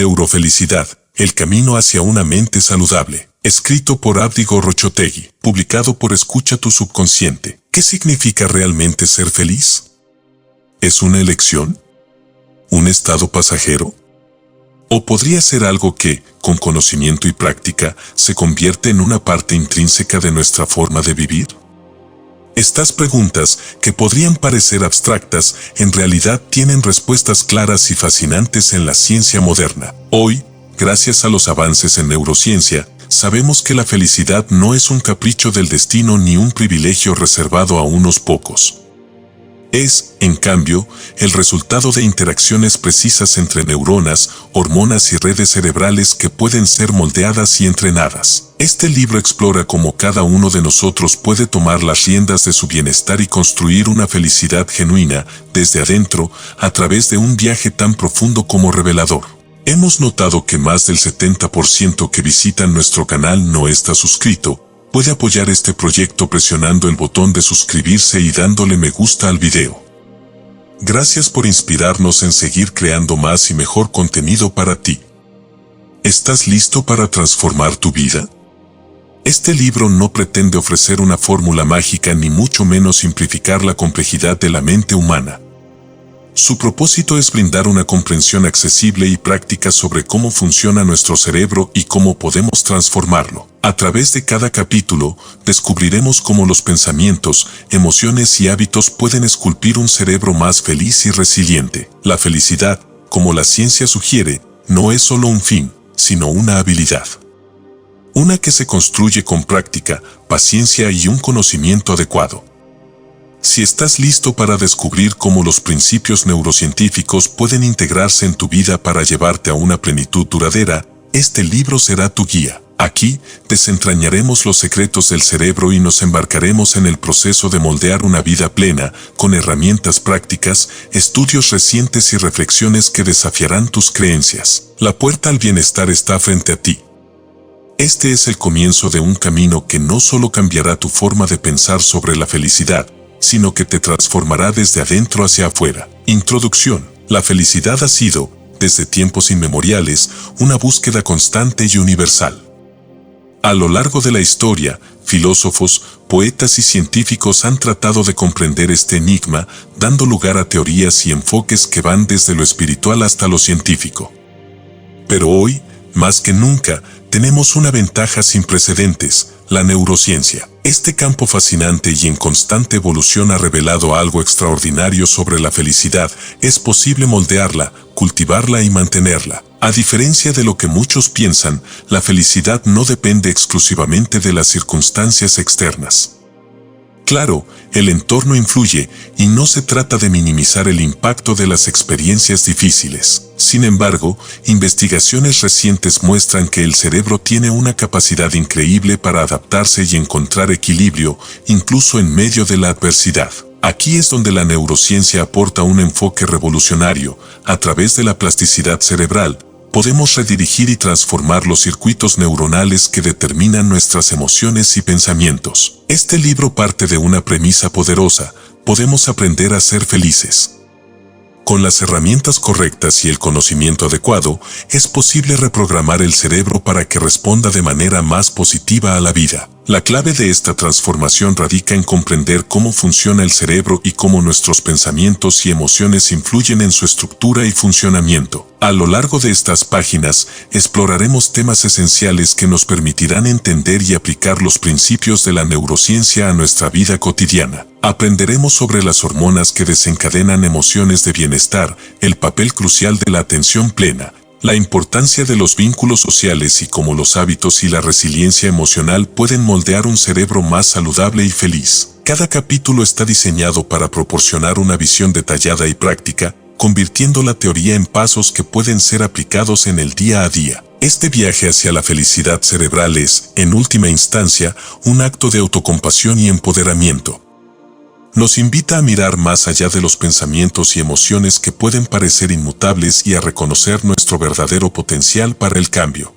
Neurofelicidad, el camino hacia una mente saludable. Escrito por Abdi Gorrochategui, publicado por Escucha tu Subconsciente. ¿Qué significa realmente ser feliz? ¿Es una elección? ¿Un estado pasajero? ¿O podría ser algo que, con conocimiento y práctica, se convierte en una parte intrínseca de nuestra forma de vivir? Estas preguntas, que podrían parecer abstractas, en realidad tienen respuestas claras y fascinantes en la ciencia moderna. Hoy, gracias a los avances en neurociencia, sabemos que la felicidad no es un capricho del destino ni un privilegio reservado a unos pocos. Es, en cambio, el resultado de interacciones precisas entre neuronas, hormonas y redes cerebrales que pueden ser moldeadas y entrenadas. Este libro explora cómo cada uno de nosotros puede tomar las riendas de su bienestar y construir una felicidad genuina, desde adentro, a través de un viaje tan profundo como revelador. Hemos notado que más del 70% que visitan nuestro canal no está suscrito. Puede apoyar este proyecto presionando el botón de suscribirse y dándole me gusta al video. Gracias por inspirarnos en seguir creando más y mejor contenido para ti. ¿Estás listo para transformar tu vida? Este libro no pretende ofrecer una fórmula mágica ni mucho menos simplificar la complejidad de la mente humana. Su propósito es brindar una comprensión accesible y práctica sobre cómo funciona nuestro cerebro y cómo podemos transformarlo. A través de cada capítulo, descubriremos cómo los pensamientos, emociones y hábitos pueden esculpir un cerebro más feliz y resiliente. La felicidad, como la ciencia sugiere, no es solo un fin, sino una habilidad. Una que se construye con práctica, paciencia y un conocimiento adecuado. Si estás listo para descubrir cómo los principios neurocientíficos pueden integrarse en tu vida para llevarte a una plenitud duradera, este libro será tu guía. Aquí, desentrañaremos los secretos del cerebro y nos embarcaremos en el proceso de moldear una vida plena, con herramientas prácticas, estudios recientes y reflexiones que desafiarán tus creencias. La puerta al bienestar está frente a ti. Este es el comienzo de un camino que no solo cambiará tu forma de pensar sobre la felicidad, sino que te transformará desde adentro hacia afuera. Introducción. La felicidad ha sido, desde tiempos inmemoriales, una búsqueda constante y universal. A lo largo de la historia, filósofos, poetas y científicos han tratado de comprender este enigma, dando lugar a teorías y enfoques que van desde lo espiritual hasta lo científico. Pero hoy, más que nunca, tenemos una ventaja sin precedentes: la neurociencia. Este campo fascinante y en constante evolución ha revelado algo extraordinario sobre la felicidad. Es posible moldearla, cultivarla y mantenerla. A diferencia de lo que muchos piensan, la felicidad no depende exclusivamente de las circunstancias externas. Claro, el entorno influye, y no se trata de minimizar el impacto de las experiencias difíciles. Sin embargo, investigaciones recientes muestran que el cerebro tiene una capacidad increíble para adaptarse y encontrar equilibrio, incluso en medio de la adversidad. Aquí es donde la neurociencia aporta un enfoque revolucionario. A través de la plasticidad cerebral, podemos redirigir y transformar los circuitos neuronales que determinan nuestras emociones y pensamientos. Este libro parte de una premisa poderosa: podemos aprender a ser felices. Con las herramientas correctas y el conocimiento adecuado, es posible reprogramar el cerebro para que responda de manera más positiva a la vida. La clave de esta transformación radica en comprender cómo funciona el cerebro y cómo nuestros pensamientos y emociones influyen en su estructura y funcionamiento. A lo largo de estas páginas, exploraremos temas esenciales que nos permitirán entender y aplicar los principios de la neurociencia a nuestra vida cotidiana. Aprenderemos sobre las hormonas que desencadenan emociones de bienestar, el papel crucial de la atención plena, la importancia de los vínculos sociales y cómo los hábitos y la resiliencia emocional pueden moldear un cerebro más saludable y feliz. Cada capítulo está diseñado para proporcionar una visión detallada y práctica, convirtiendo la teoría en pasos que pueden ser aplicados en el día a día. Este viaje hacia la felicidad cerebral es, en última instancia, un acto de autocompasión y empoderamiento. Nos invita a mirar más allá de los pensamientos y emociones que pueden parecer inmutables y a reconocer nuestro verdadero potencial para el cambio.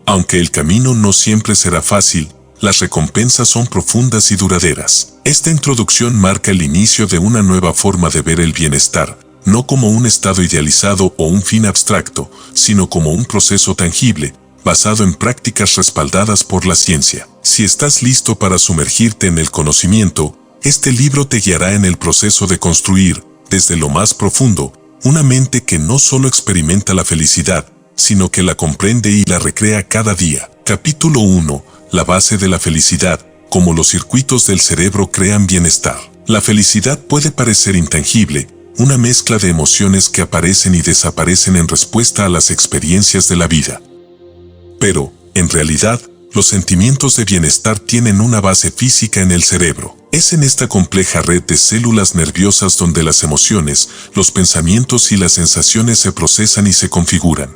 Aunque el camino no siempre será fácil, las recompensas son profundas y duraderas. Esta introducción marca el inicio de una nueva forma de ver el bienestar, no como un estado idealizado o un fin abstracto, sino como un proceso tangible, basado en prácticas respaldadas por la ciencia. Si estás listo para sumergirte en el conocimiento, este libro te guiará en el proceso de construir, desde lo más profundo, una mente que no solo experimenta la felicidad, sino que la comprende y la recrea cada día. Capítulo 1. La base de la felicidad, cómo los circuitos del cerebro crean bienestar. La felicidad puede parecer intangible, una mezcla de emociones que aparecen y desaparecen en respuesta a las experiencias de la vida. Pero, en realidad, los sentimientos de bienestar tienen una base física en el cerebro. Es en esta compleja red de células nerviosas donde las emociones, los pensamientos y las sensaciones se procesan y se configuran.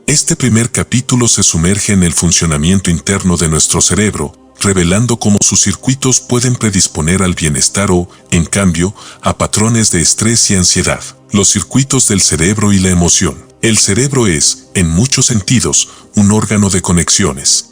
Este primer capítulo se sumerge en el funcionamiento interno de nuestro cerebro, revelando cómo sus circuitos pueden predisponer al bienestar o, en cambio, a patrones de estrés y ansiedad. Los circuitos del cerebro y la emoción. El cerebro es, en muchos sentidos, un órgano de conexiones.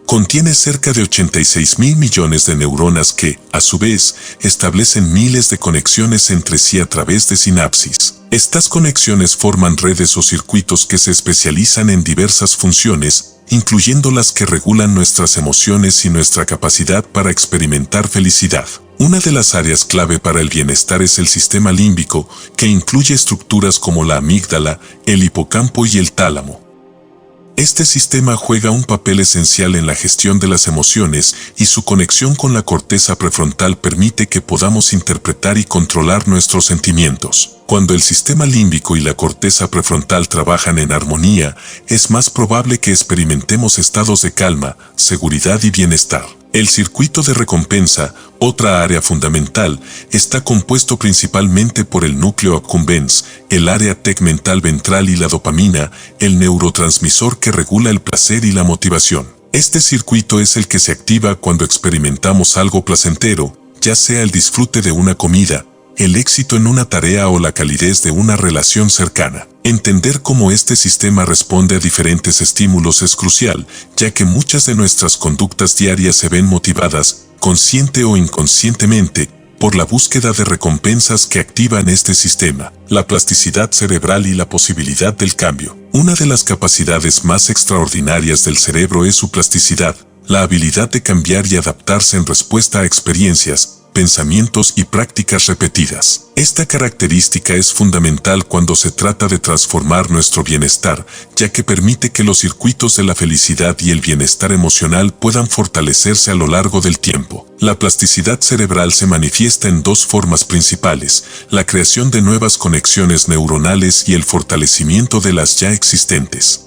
Contiene cerca de 86.000 millones de neuronas que, a su vez, establecen miles de conexiones entre sí a través de sinapsis. Estas conexiones forman redes o circuitos que se especializan en diversas funciones, incluyendo las que regulan nuestras emociones y nuestra capacidad para experimentar felicidad. Una de las áreas clave para el bienestar es el sistema límbico, que incluye estructuras como la amígdala, el hipocampo y el tálamo. Este sistema juega un papel esencial en la gestión de las emociones y su conexión con la corteza prefrontal permite que podamos interpretar y controlar nuestros sentimientos. Cuando el sistema límbico y la corteza prefrontal trabajan en armonía, es más probable que experimentemos estados de calma, seguridad y bienestar. El circuito de recompensa, otra área fundamental, está compuesto principalmente por el núcleo accumbens, el área tegmental ventral y la dopamina, el neurotransmisor que regula el placer y la motivación. Este circuito es el que se activa cuando experimentamos algo placentero, ya sea el disfrute de una comida, el éxito en una tarea o la calidez de una relación cercana. Entender cómo este sistema responde a diferentes estímulos es crucial, ya que muchas de nuestras conductas diarias se ven motivadas, consciente o inconscientemente, por la búsqueda de recompensas que activan este sistema, la plasticidad cerebral y la posibilidad del cambio. Una de las capacidades más extraordinarias del cerebro es su plasticidad, la habilidad de cambiar y adaptarse en respuesta a experiencias, pensamientos y prácticas repetidas. Esta característica es fundamental cuando se trata de transformar nuestro bienestar, ya que permite que los circuitos de la felicidad y el bienestar emocional puedan fortalecerse a lo largo del tiempo. La plasticidad cerebral se manifiesta en dos formas principales: la creación de nuevas conexiones neuronales y el fortalecimiento de las ya existentes.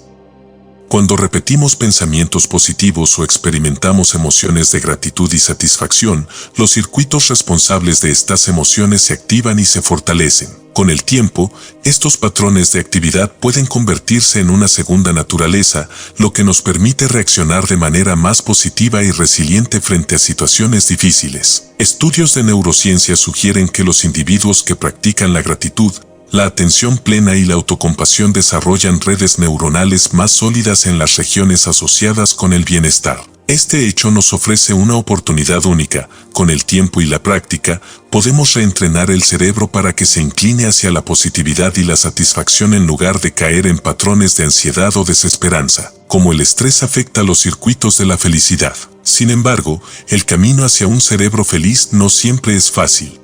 Cuando repetimos pensamientos positivos o experimentamos emociones de gratitud y satisfacción, los circuitos responsables de estas emociones se activan y se fortalecen. Con el tiempo, estos patrones de actividad pueden convertirse en una segunda naturaleza, lo que nos permite reaccionar de manera más positiva y resiliente frente a situaciones difíciles. Estudios de neurociencia sugieren que los individuos que practican la gratitud, la atención plena y la autocompasión desarrollan redes neuronales más sólidas en las regiones asociadas con el bienestar. Este hecho nos ofrece una oportunidad única. Con el tiempo y la práctica, podemos reentrenar el cerebro para que se incline hacia la positividad y la satisfacción en lugar de caer en patrones de ansiedad o desesperanza. Como el estrés afecta los circuitos de la felicidad. Sin embargo, el camino hacia un cerebro feliz no siempre es fácil.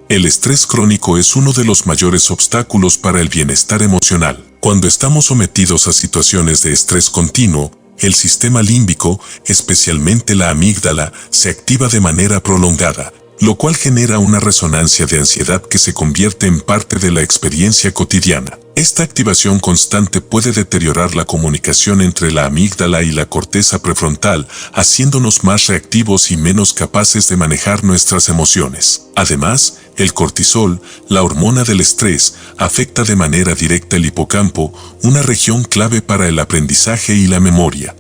El estrés crónico es uno de los mayores obstáculos para el bienestar emocional. Cuando estamos sometidos a situaciones de estrés continuo, el sistema límbico, especialmente la amígdala, se activa de manera prolongada, lo cual genera una resonancia de ansiedad que se convierte en parte de la experiencia cotidiana. Esta activación constante puede deteriorar la comunicación entre la amígdala y la corteza prefrontal, haciéndonos más reactivos y menos capaces de manejar nuestras emociones. Además, el cortisol, la hormona del estrés, afecta de manera directa el hipocampo, una región clave para el aprendizaje y la memoria.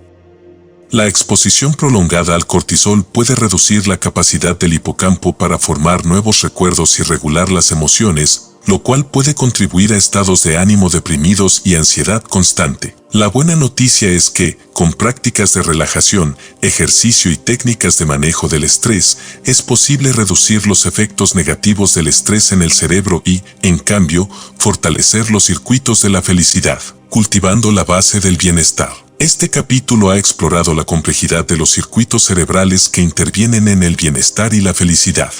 La exposición prolongada al cortisol puede reducir la capacidad del hipocampo para formar nuevos recuerdos y regular las emociones, lo cual puede contribuir a estados de ánimo deprimidos y ansiedad constante. La buena noticia es que, con prácticas de relajación, ejercicio y técnicas de manejo del estrés, es posible reducir los efectos negativos del estrés en el cerebro y, en cambio, fortalecer los circuitos de la felicidad, cultivando la base del bienestar. Este capítulo ha explorado la complejidad de los circuitos cerebrales que intervienen en el bienestar y la felicidad.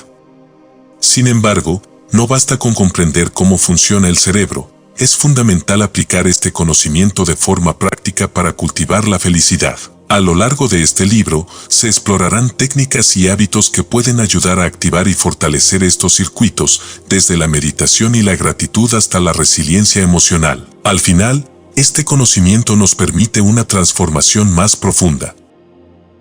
Sin embargo, no basta con comprender cómo funciona el cerebro, es fundamental aplicar este conocimiento de forma práctica para cultivar la felicidad. A lo largo de este libro, se explorarán técnicas y hábitos que pueden ayudar a activar y fortalecer estos circuitos, desde la meditación y la gratitud hasta la resiliencia emocional. Al final, este conocimiento nos permite una transformación más profunda.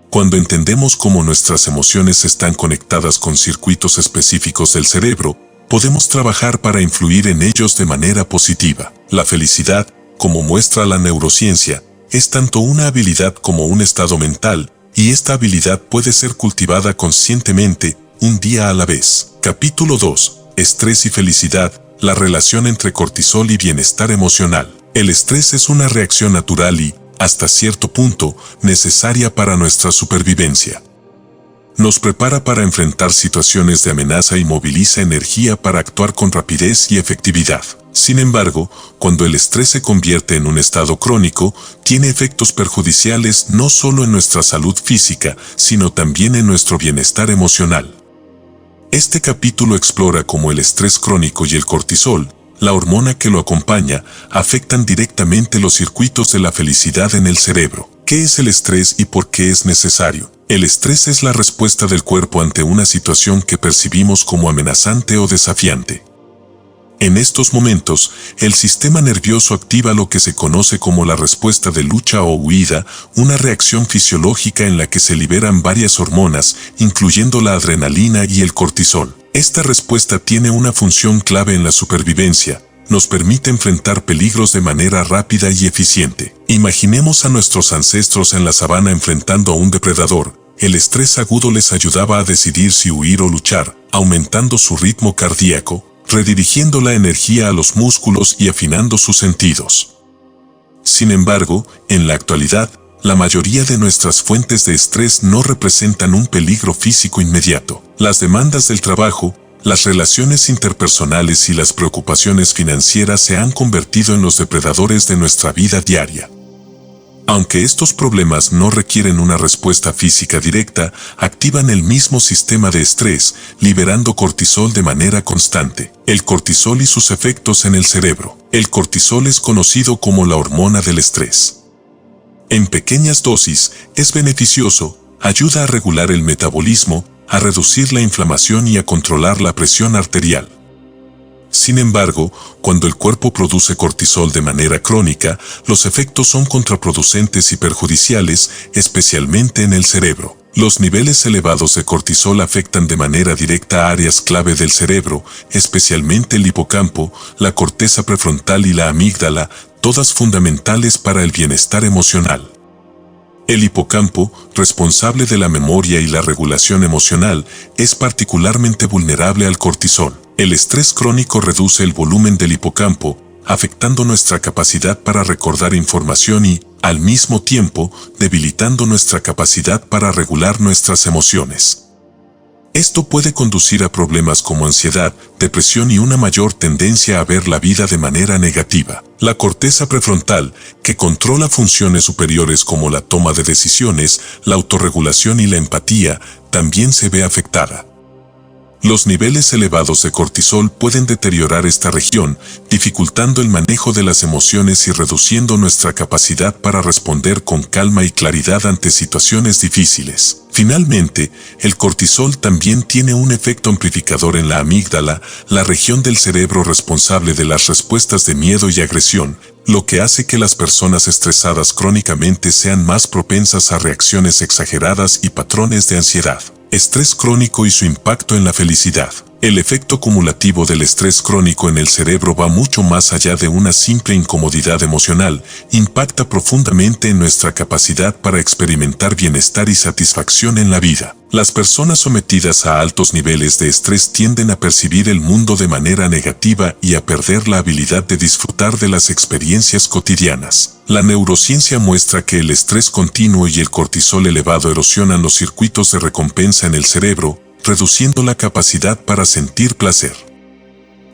Cuando entendemos cómo nuestras emociones están conectadas con circuitos específicos del cerebro, podemos trabajar para influir en ellos de manera positiva. La felicidad, como muestra la neurociencia, es tanto una habilidad como un estado mental, y esta habilidad puede ser cultivada conscientemente, un día a la vez. Capítulo 2. Estrés y felicidad, la relación entre cortisol y bienestar emocional. El estrés es una reacción natural y, hasta cierto punto, necesaria para nuestra supervivencia. Nos prepara para enfrentar situaciones de amenaza y moviliza energía para actuar con rapidez y efectividad. Sin embargo, cuando el estrés se convierte en un estado crónico, tiene efectos perjudiciales no solo en nuestra salud física, sino también en nuestro bienestar emocional. Este capítulo explora cómo el estrés crónico y el cortisol, la hormona que lo acompaña, afectan directamente los circuitos de la felicidad en el cerebro. ¿Qué es el estrés y por qué es necesario? El estrés es la respuesta del cuerpo ante una situación que percibimos como amenazante o desafiante. En estos momentos, el sistema nervioso activa lo que se conoce como la respuesta de lucha o huida, una reacción fisiológica en la que se liberan varias hormonas, incluyendo la adrenalina y el cortisol. Esta respuesta tiene una función clave en la supervivencia. Nos permite enfrentar peligros de manera rápida y eficiente. Imaginemos a nuestros ancestros en la sabana enfrentando a un depredador. El estrés agudo les ayudaba a decidir si huir o luchar, aumentando su ritmo cardíaco, redirigiendo la energía a los músculos y afinando sus sentidos. Sin embargo, en la actualidad, la mayoría de nuestras fuentes de estrés no representan un peligro físico inmediato. Las demandas del trabajo, las relaciones interpersonales y las preocupaciones financieras se han convertido en los depredadores de nuestra vida diaria. Aunque estos problemas no requieren una respuesta física directa, activan el mismo sistema de estrés, liberando cortisol de manera constante. El cortisol y sus efectos en el cerebro. El cortisol es conocido como la hormona del estrés. En pequeñas dosis, es beneficioso, ayuda a regular el metabolismo, a reducir la inflamación y a controlar la presión arterial. Sin embargo, cuando el cuerpo produce cortisol de manera crónica, los efectos son contraproducentes y perjudiciales, especialmente en el cerebro. Los niveles elevados de cortisol afectan de manera directa a áreas clave del cerebro, especialmente el hipocampo, la corteza prefrontal y la amígdala, todas fundamentales para el bienestar emocional. El hipocampo, responsable de la memoria y la regulación emocional, es particularmente vulnerable al cortisol. El estrés crónico reduce el volumen del hipocampo, afectando nuestra capacidad para recordar información y, al mismo tiempo, debilitando nuestra capacidad para regular nuestras emociones. Esto puede conducir a problemas como ansiedad, depresión y una mayor tendencia a ver la vida de manera negativa. La corteza prefrontal, que controla funciones superiores como la toma de decisiones, la autorregulación y la empatía, también se ve afectada. Los niveles elevados de cortisol pueden deteriorar esta región, dificultando el manejo de las emociones y reduciendo nuestra capacidad para responder con calma y claridad ante situaciones difíciles. Finalmente, el cortisol también tiene un efecto amplificador en la amígdala, la región del cerebro responsable de las respuestas de miedo y agresión, lo que hace que las personas estresadas crónicamente sean más propensas a reacciones exageradas y patrones de ansiedad. Estrés crónico y su impacto en la felicidad. El efecto cumulativo del estrés crónico en el cerebro va mucho más allá de una simple incomodidad emocional, impacta profundamente en nuestra capacidad para experimentar bienestar y satisfacción en la vida. Las personas sometidas a altos niveles de estrés tienden a percibir el mundo de manera negativa y a perder la habilidad de disfrutar de las experiencias cotidianas. La neurociencia muestra que el estrés continuo y el cortisol elevado erosionan los circuitos de recompensa en el cerebro, reduciendo la capacidad para sentir placer.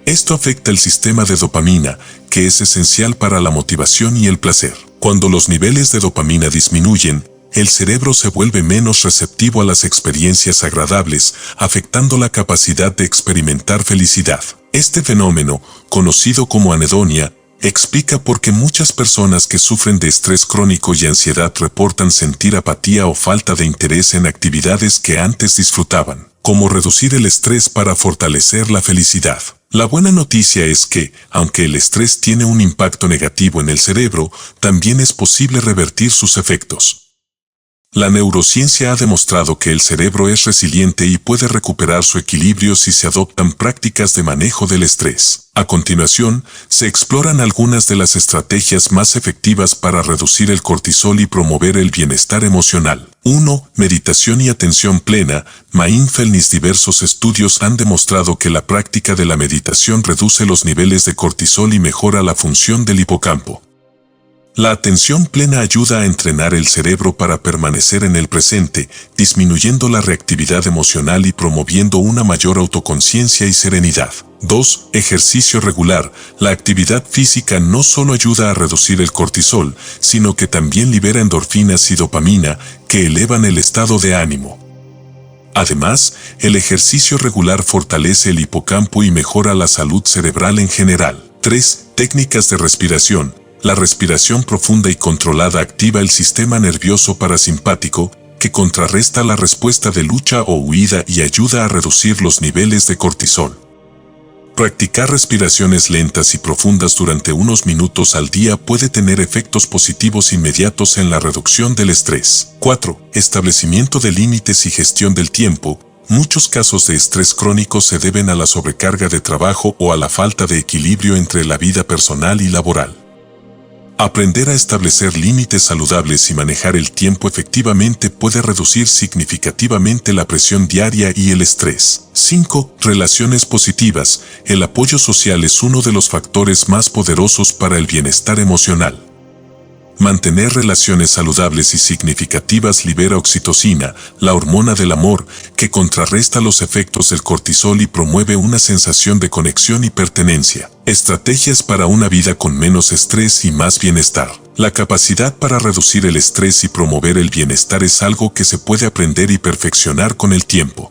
Esto afecta el sistema de dopamina, que es esencial para la motivación y el placer. Cuando los niveles de dopamina disminuyen, el cerebro se vuelve menos receptivo a las experiencias agradables, afectando la capacidad de experimentar felicidad. Este fenómeno, conocido como anedonia, explica por qué muchas personas que sufren de estrés crónico y ansiedad reportan sentir apatía o falta de interés en actividades que antes disfrutaban. Cómo reducir el estrés para fortalecer la felicidad. La buena noticia es que, aunque el estrés tiene un impacto negativo en el cerebro, también es posible revertir sus efectos. La neurociencia ha demostrado que el cerebro es resiliente y puede recuperar su equilibrio si se adoptan prácticas de manejo del estrés. A continuación, se exploran algunas de las estrategias más efectivas para reducir el cortisol y promover el bienestar emocional. 1. Meditación y atención plena. Mindfulness. Diversos estudios han demostrado que la práctica de la meditación reduce los niveles de cortisol y mejora la función del hipocampo. La atención plena ayuda a entrenar el cerebro para permanecer en el presente, disminuyendo la reactividad emocional y promoviendo una mayor autoconciencia y serenidad. 2. Ejercicio regular. La actividad física no solo ayuda a reducir el cortisol, sino que también libera endorfinas y dopamina, que elevan el estado de ánimo. Además, el ejercicio regular fortalece el hipocampo y mejora la salud cerebral en general. 3. Técnicas de respiración. La respiración profunda y controlada activa el sistema nervioso parasimpático, que contrarresta la respuesta de lucha o huida y ayuda a reducir los niveles de cortisol. Practicar respiraciones lentas y profundas durante unos minutos al día puede tener efectos positivos inmediatos en la reducción del estrés. 4. Establecimiento de límites y gestión del tiempo. Muchos casos de estrés crónico se deben a la sobrecarga de trabajo o a la falta de equilibrio entre la vida personal y laboral. Aprender a establecer límites saludables y manejar el tiempo efectivamente puede reducir significativamente la presión diaria y el estrés. 5. Relaciones positivas. El apoyo social es uno de los factores más poderosos para el bienestar emocional. Mantener relaciones saludables y significativas libera oxitocina, la hormona del amor, que contrarresta los efectos del cortisol y promueve una sensación de conexión y pertenencia. Estrategias para una vida con menos estrés y más bienestar. La capacidad para reducir el estrés y promover el bienestar es algo que se puede aprender y perfeccionar con el tiempo.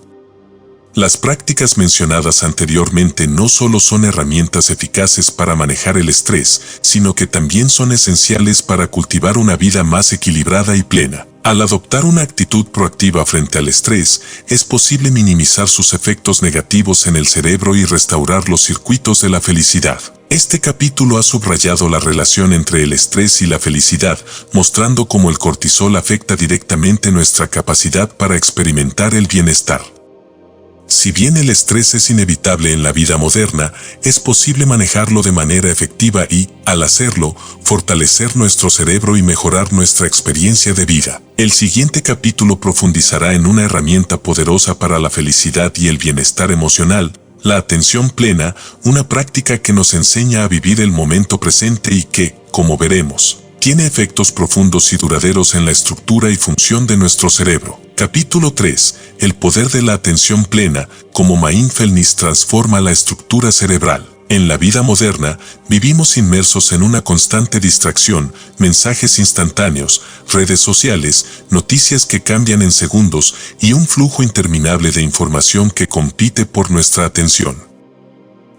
Las prácticas mencionadas anteriormente no solo son herramientas eficaces para manejar el estrés, sino que también son esenciales para cultivar una vida más equilibrada y plena. Al adoptar una actitud proactiva frente al estrés, es posible minimizar sus efectos negativos en el cerebro y restaurar los circuitos de la felicidad. Este capítulo ha subrayado la relación entre el estrés y la felicidad, mostrando cómo el cortisol afecta directamente nuestra capacidad para experimentar el bienestar. Si bien el estrés es inevitable en la vida moderna, es posible manejarlo de manera efectiva y, al hacerlo, fortalecer nuestro cerebro y mejorar nuestra experiencia de vida. El siguiente capítulo profundizará en una herramienta poderosa para la felicidad y el bienestar emocional, la atención plena, una práctica que nos enseña a vivir el momento presente y que, como veremos, tiene efectos profundos y duraderos en la estructura y función de nuestro cerebro. Capítulo 3. El poder de la atención plena, cómo mindfulness transforma la estructura cerebral. En la vida moderna, vivimos inmersos en una constante distracción, mensajes instantáneos, redes sociales, noticias que cambian en segundos y un flujo interminable de información que compite por nuestra atención.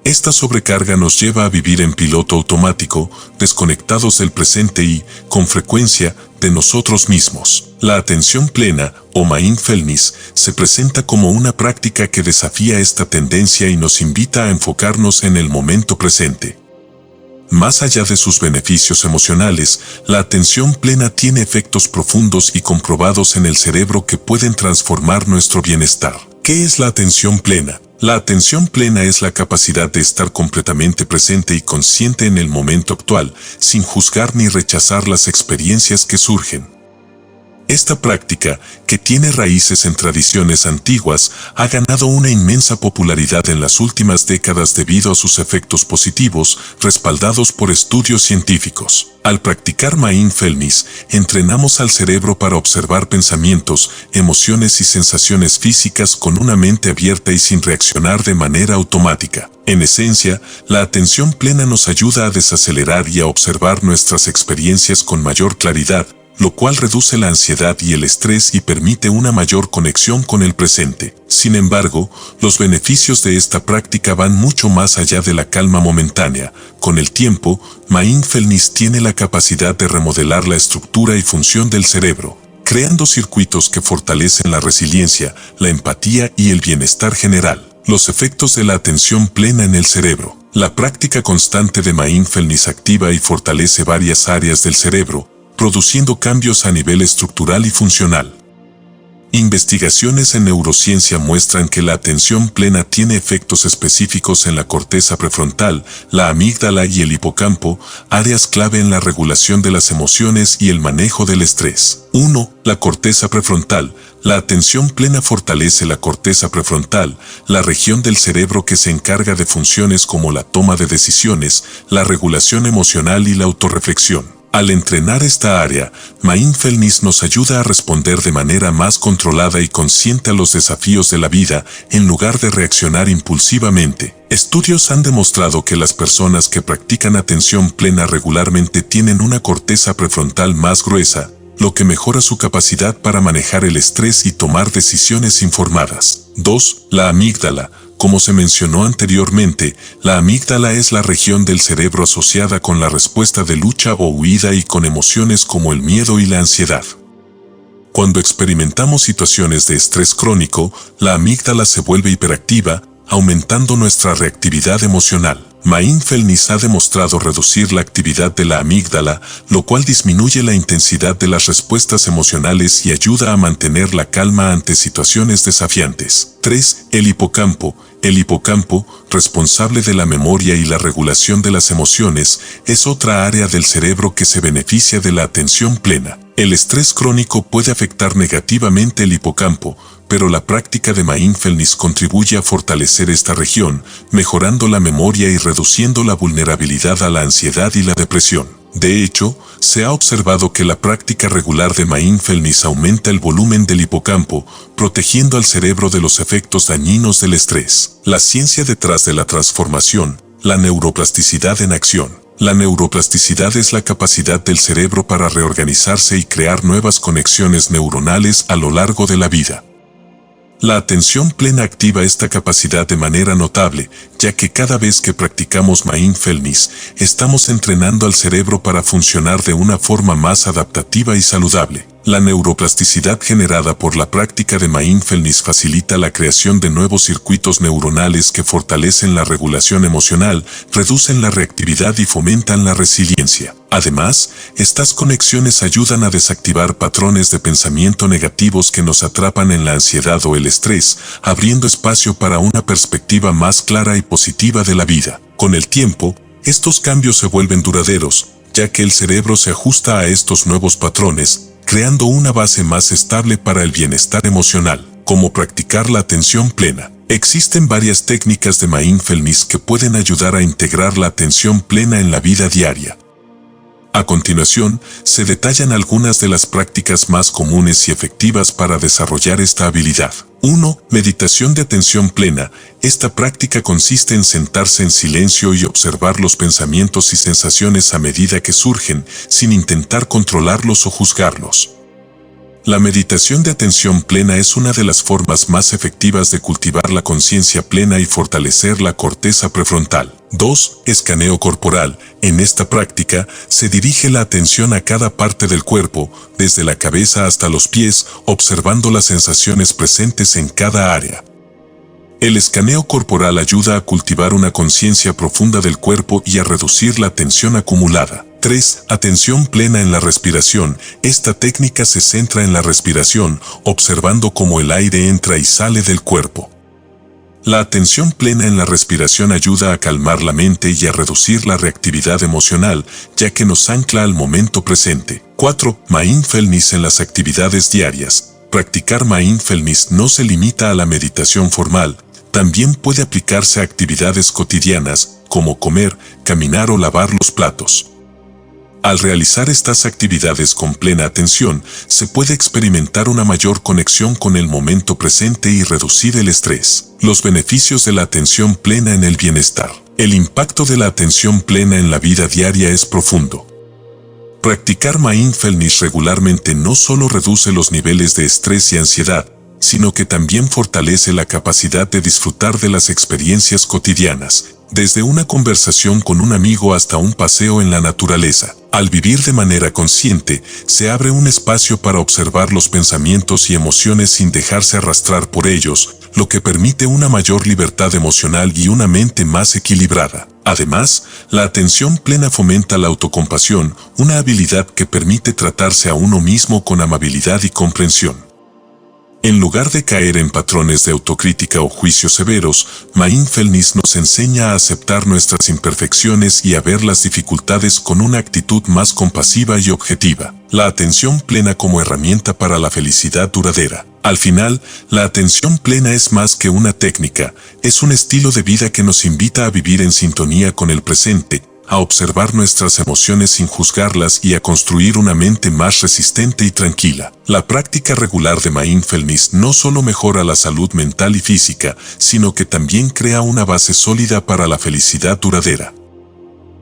Esta sobrecarga nos lleva a vivir en piloto automático, desconectados del presente y, con frecuencia, de nosotros mismos. La atención plena, o mindfulness, se presenta como una práctica que desafía esta tendencia y nos invita a enfocarnos en el momento presente. Más allá de sus beneficios emocionales, la atención plena tiene efectos profundos y comprobados en el cerebro que pueden transformar nuestro bienestar. ¿Qué es la atención plena? La atención plena es la capacidad de estar completamente presente y consciente en el momento actual, sin juzgar ni rechazar las experiencias que surgen. Esta práctica, que tiene raíces en tradiciones antiguas, ha ganado una inmensa popularidad en las últimas décadas debido a sus efectos positivos, respaldados por estudios científicos. Al practicar mindfulness, entrenamos al cerebro para observar pensamientos, emociones y sensaciones físicas con una mente abierta y sin reaccionar de manera automática. En esencia, la atención plena nos ayuda a desacelerar y a observar nuestras experiencias con mayor claridad, lo cual reduce la ansiedad y el estrés y permite una mayor conexión con el presente. Sin embargo, los beneficios de esta práctica van mucho más allá de la calma momentánea. Con el tiempo, mindfulness tiene la capacidad de remodelar la estructura y función del cerebro, creando circuitos que fortalecen la resiliencia, la empatía y el bienestar general. Los efectos de la atención plena en el cerebro. La práctica constante de mindfulness activa y fortalece varias áreas del cerebro, produciendo cambios a nivel estructural y funcional. Investigaciones en neurociencia muestran que la atención plena tiene efectos específicos en la corteza prefrontal, la amígdala y el hipocampo, áreas clave en la regulación de las emociones y el manejo del estrés. 1. La corteza prefrontal. La atención plena fortalece la corteza prefrontal, la región del cerebro que se encarga de funciones como la toma de decisiones, la regulación emocional y la autorreflexión. Al entrenar esta área, mindfulness nos ayuda a responder de manera más controlada y consciente a los desafíos de la vida, en lugar de reaccionar impulsivamente. Estudios han demostrado que las personas que practican atención plena regularmente tienen una corteza prefrontal más gruesa, lo que mejora su capacidad para manejar el estrés y tomar decisiones informadas. 2. La amígdala. Como se mencionó anteriormente, la amígdala es la región del cerebro asociada con la respuesta de lucha o huida y con emociones como el miedo y la ansiedad. Cuando experimentamos situaciones de estrés crónico, la amígdala se vuelve hiperactiva, aumentando nuestra reactividad emocional. Mindfulness ha demostrado reducir la actividad de la amígdala, lo cual disminuye la intensidad de las respuestas emocionales y ayuda a mantener la calma ante situaciones desafiantes. 3. El hipocampo. El hipocampo, responsable de la memoria y la regulación de las emociones, es otra área del cerebro que se beneficia de la atención plena. El estrés crónico puede afectar negativamente el hipocampo, pero la práctica de mindfulness contribuye a fortalecer esta región, mejorando la memoria y reduciendo la vulnerabilidad a la ansiedad y la depresión. De hecho, se ha observado que la práctica regular de mindfulness aumenta el volumen del hipocampo, protegiendo al cerebro de los efectos dañinos del estrés. La ciencia detrás de la transformación, la neuroplasticidad en acción. La neuroplasticidad es la capacidad del cerebro para reorganizarse y crear nuevas conexiones neuronales a lo largo de la vida. La atención plena activa esta capacidad de manera notable, ya que cada vez que practicamos mindfulness, estamos entrenando al cerebro para funcionar de una forma más adaptativa y saludable. La neuroplasticidad generada por la práctica de mindfulness facilita la creación de nuevos circuitos neuronales que fortalecen la regulación emocional, reducen la reactividad y fomentan la resiliencia. Además, estas conexiones ayudan a desactivar patrones de pensamiento negativos que nos atrapan en la ansiedad o el estrés, abriendo espacio para una perspectiva más clara y positiva de la vida. Con el tiempo, estos cambios se vuelven duraderos, ya que el cerebro se ajusta a estos nuevos patrones, creando una base más estable para el bienestar emocional. Como practicar la atención plena. Existen varias técnicas de mindfulness que pueden ayudar a integrar la atención plena en la vida diaria. A continuación, se detallan algunas de las prácticas más comunes y efectivas para desarrollar esta habilidad. 1. Meditación de atención plena. Esta práctica consiste en sentarse en silencio y observar los pensamientos y sensaciones a medida que surgen, sin intentar controlarlos o juzgarlos. La meditación de atención plena es una de las formas más efectivas de cultivar la conciencia plena y fortalecer la corteza prefrontal. 2. Escaneo corporal. En esta práctica, se dirige la atención a cada parte del cuerpo, desde la cabeza hasta los pies, observando las sensaciones presentes en cada área. El escaneo corporal ayuda a cultivar una conciencia profunda del cuerpo y a reducir la tensión acumulada. 3. Atención plena en la respiración. Esta técnica se centra en la respiración, observando cómo el aire entra y sale del cuerpo. La atención plena en la respiración ayuda a calmar la mente y a reducir la reactividad emocional, ya que nos ancla al momento presente. 4. Mindfulness en las actividades diarias. Practicar mindfulness no se limita a la meditación formal, también puede aplicarse a actividades cotidianas, como comer, caminar o lavar los platos. Al realizar estas actividades con plena atención, se puede experimentar una mayor conexión con el momento presente y reducir el estrés. Los beneficios de la atención plena en el bienestar. El impacto de la atención plena en la vida diaria es profundo. Practicar mindfulness regularmente no solo reduce los niveles de estrés y ansiedad, sino que también fortalece la capacidad de disfrutar de las experiencias cotidianas, desde una conversación con un amigo hasta un paseo en la naturaleza. Al vivir de manera consciente, se abre un espacio para observar los pensamientos y emociones sin dejarse arrastrar por ellos, lo que permite una mayor libertad emocional y una mente más equilibrada. Además, la atención plena fomenta la autocompasión, una habilidad que permite tratarse a uno mismo con amabilidad y comprensión. En lugar de caer en patrones de autocrítica o juicios severos, mindfulness nos enseña a aceptar nuestras imperfecciones y a ver las dificultades con una actitud más compasiva y objetiva. La atención plena como herramienta para la felicidad duradera. Al final, la atención plena es más que una técnica, es un estilo de vida que nos invita a vivir en sintonía con el presente, a observar nuestras emociones sin juzgarlas y a construir una mente más resistente y tranquila. La práctica regular de mindfulness no solo mejora la salud mental y física, sino que también crea una base sólida para la felicidad duradera.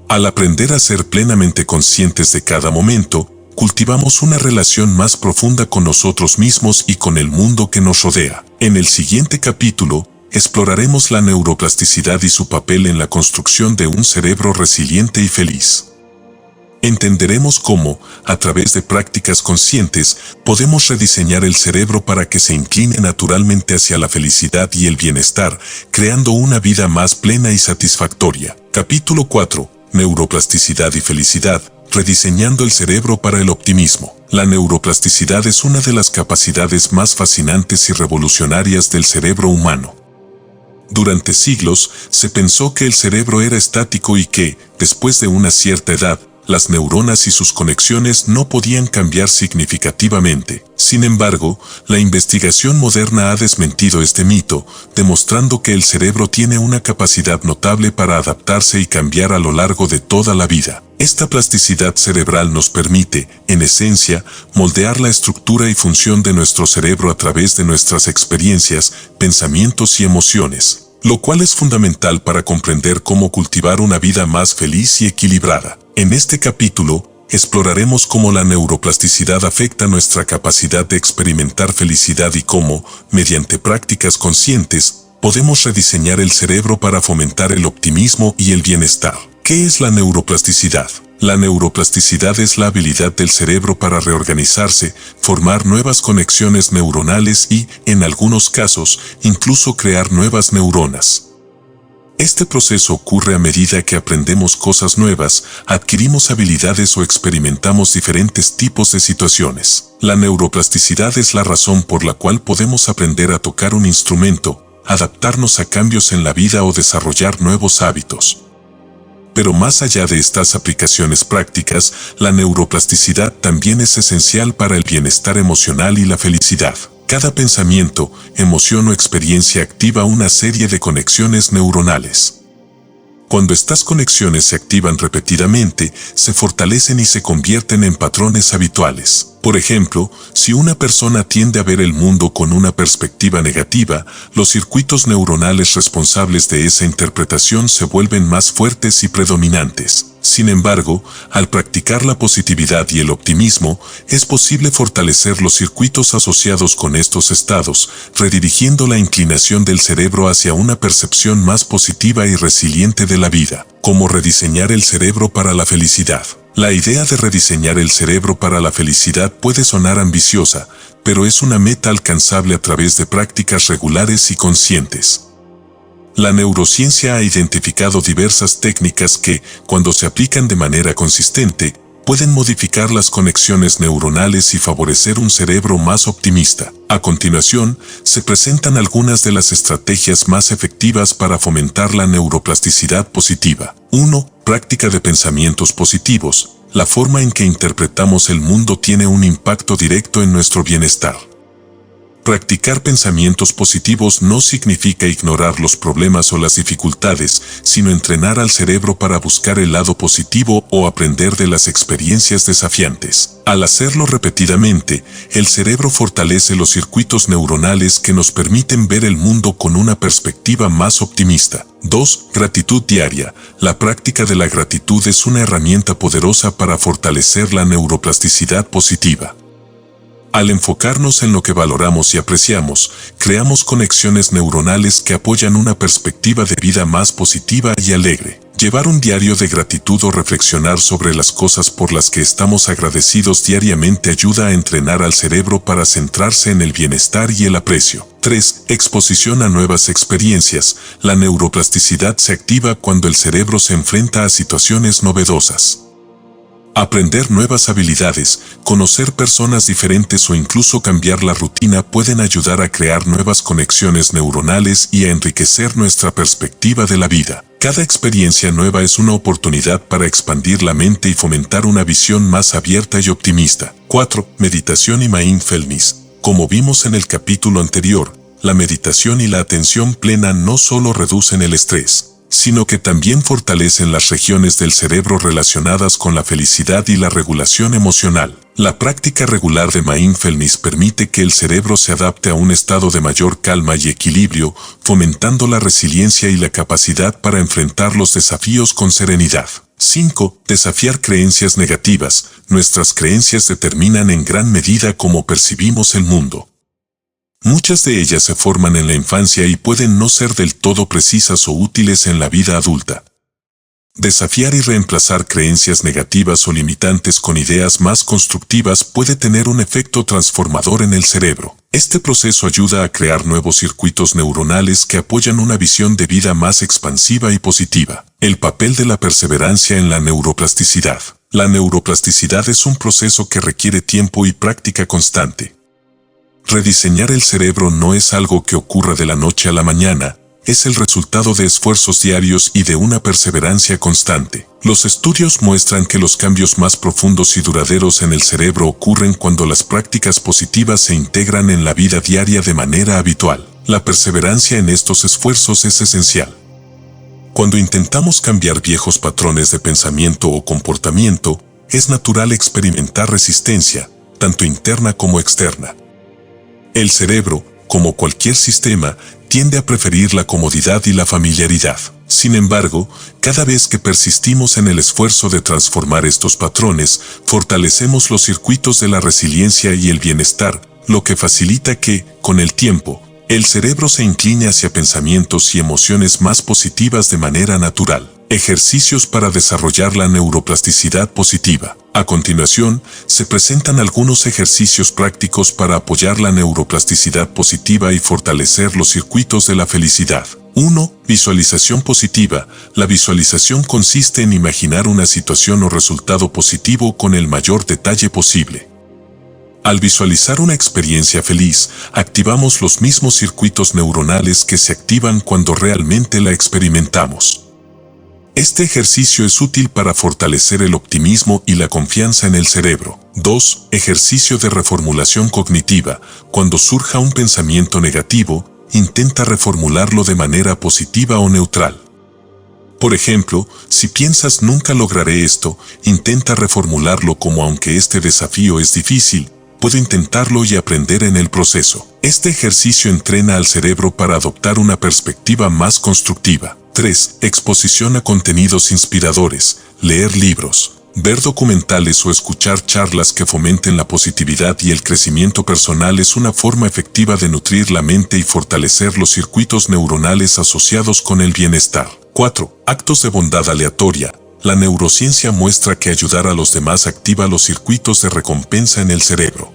Al aprender a ser plenamente conscientes de cada momento, cultivamos una relación más profunda con nosotros mismos y con el mundo que nos rodea. En el siguiente capítulo, exploraremos la neuroplasticidad y su papel en la construcción de un cerebro resiliente y feliz. Entenderemos cómo, a través de prácticas conscientes, podemos rediseñar el cerebro para que se incline naturalmente hacia la felicidad y el bienestar, creando una vida más plena y satisfactoria. Capítulo 4. Neuroplasticidad y felicidad. Rediseñando el cerebro para el optimismo. La neuroplasticidad es una de las capacidades más fascinantes y revolucionarias del cerebro humano. Durante siglos, se pensó que el cerebro era estático y que, después de una cierta edad, las neuronas y sus conexiones no podían cambiar significativamente. Sin embargo, la investigación moderna ha desmentido este mito, demostrando que el cerebro tiene una capacidad notable para adaptarse y cambiar a lo largo de toda la vida. Esta plasticidad cerebral nos permite, en esencia, moldear la estructura y función de nuestro cerebro a través de nuestras experiencias, pensamientos y emociones, lo cual es fundamental para comprender cómo cultivar una vida más feliz y equilibrada. En este capítulo, exploraremos cómo la neuroplasticidad afecta nuestra capacidad de experimentar felicidad y cómo, mediante prácticas conscientes, podemos rediseñar el cerebro para fomentar el optimismo y el bienestar. ¿Qué es la neuroplasticidad? La neuroplasticidad es la habilidad del cerebro para reorganizarse, formar nuevas conexiones neuronales y, en algunos casos, incluso crear nuevas neuronas. Este proceso ocurre a medida que aprendemos cosas nuevas, adquirimos habilidades o experimentamos diferentes tipos de situaciones. La neuroplasticidad es la razón por la cual podemos aprender a tocar un instrumento, adaptarnos a cambios en la vida o desarrollar nuevos hábitos. Pero más allá de estas aplicaciones prácticas, la neuroplasticidad también es esencial para el bienestar emocional y la felicidad. Cada pensamiento, emoción o experiencia activa una serie de conexiones neuronales. Cuando estas conexiones se activan repetidamente, se fortalecen y se convierten en patrones habituales. Por ejemplo, si una persona tiende a ver el mundo con una perspectiva negativa, los circuitos neuronales responsables de esa interpretación se vuelven más fuertes y predominantes. Sin embargo, al practicar la positividad y el optimismo, es posible fortalecer los circuitos asociados con estos estados, redirigiendo la inclinación del cerebro hacia una percepción más positiva y resiliente de la vida. ¿Cómo rediseñar el cerebro para la felicidad? La idea de rediseñar el cerebro para la felicidad puede sonar ambiciosa, pero es una meta alcanzable a través de prácticas regulares y conscientes. La neurociencia ha identificado diversas técnicas que, cuando se aplican de manera consistente, pueden modificar las conexiones neuronales y favorecer un cerebro más optimista. A continuación, se presentan algunas de las estrategias más efectivas para fomentar la neuroplasticidad positiva. 1. Práctica de pensamientos positivos. La forma en que interpretamos el mundo tiene un impacto directo en nuestro bienestar. Practicar pensamientos positivos no significa ignorar los problemas o las dificultades, sino entrenar al cerebro para buscar el lado positivo o aprender de las experiencias desafiantes. Al hacerlo repetidamente, el cerebro fortalece los circuitos neuronales que nos permiten ver el mundo con una perspectiva más optimista. 2. Gratitud diaria. La práctica de la gratitud es una herramienta poderosa para fortalecer la neuroplasticidad positiva. Al enfocarnos en lo que valoramos y apreciamos, creamos conexiones neuronales que apoyan una perspectiva de vida más positiva y alegre. Llevar un diario de gratitud o reflexionar sobre las cosas por las que estamos agradecidos diariamente ayuda a entrenar al cerebro para centrarse en el bienestar y el aprecio. 3. Exposición a nuevas experiencias. La neuroplasticidad se activa cuando el cerebro se enfrenta a situaciones novedosas. Aprender nuevas habilidades, conocer personas diferentes o incluso cambiar la rutina pueden ayudar a crear nuevas conexiones neuronales y a enriquecer nuestra perspectiva de la vida. Cada experiencia nueva es una oportunidad para expandir la mente y fomentar una visión más abierta y optimista. 4. Meditación y mindfulness. Como vimos en el capítulo anterior, la meditación y la atención plena no solo reducen el estrés, sino que también fortalecen las regiones del cerebro relacionadas con la felicidad y la regulación emocional. La práctica regular de mindfulness permite que el cerebro se adapte a un estado de mayor calma y equilibrio, fomentando la resiliencia y la capacidad para enfrentar los desafíos con serenidad. 5. Desafiar creencias negativas. Nuestras creencias determinan en gran medida cómo percibimos el mundo. Muchas de ellas se forman en la infancia y pueden no ser del todo precisas o útiles en la vida adulta. Desafiar y reemplazar creencias negativas o limitantes con ideas más constructivas puede tener un efecto transformador en el cerebro. Este proceso ayuda a crear nuevos circuitos neuronales que apoyan una visión de vida más expansiva y positiva. El papel de la perseverancia en la neuroplasticidad. La neuroplasticidad es un proceso que requiere tiempo y práctica constante. Rediseñar el cerebro no es algo que ocurra de la noche a la mañana, es el resultado de esfuerzos diarios y de una perseverancia constante. Los estudios muestran que los cambios más profundos y duraderos en el cerebro ocurren cuando las prácticas positivas se integran en la vida diaria de manera habitual. La perseverancia en estos esfuerzos es esencial. Cuando intentamos cambiar viejos patrones de pensamiento o comportamiento, es natural experimentar resistencia, tanto interna como externa. El cerebro, como cualquier sistema, tiende a preferir la comodidad y la familiaridad. Sin embargo, cada vez que persistimos en el esfuerzo de transformar estos patrones, fortalecemos los circuitos de la resiliencia y el bienestar, lo que facilita que, con el tiempo, el cerebro se incline hacia pensamientos y emociones más positivas de manera natural. Ejercicios para desarrollar la neuroplasticidad positiva. A continuación, se presentan algunos ejercicios prácticos para apoyar la neuroplasticidad positiva y fortalecer los circuitos de la felicidad. 1. Visualización positiva. La visualización consiste en imaginar una situación o resultado positivo con el mayor detalle posible. Al visualizar una experiencia feliz, activamos los mismos circuitos neuronales que se activan cuando realmente la experimentamos. Este ejercicio es útil para fortalecer el optimismo y la confianza en el cerebro. 2. Ejercicio de reformulación cognitiva. Cuando surja un pensamiento negativo, intenta reformularlo de manera positiva o neutral. Por ejemplo, si piensas nunca lograré esto, intenta reformularlo como aunque este desafío es difícil, puedo intentarlo y aprender en el proceso. Este ejercicio entrena al cerebro para adoptar una perspectiva más constructiva. 3. Exposición a contenidos inspiradores. Leer libros, ver documentales o escuchar charlas que fomenten la positividad y el crecimiento personal es una forma efectiva de nutrir la mente y fortalecer los circuitos neuronales asociados con el bienestar. 4. Actos de bondad aleatoria. La neurociencia muestra que ayudar a los demás activa los circuitos de recompensa en el cerebro.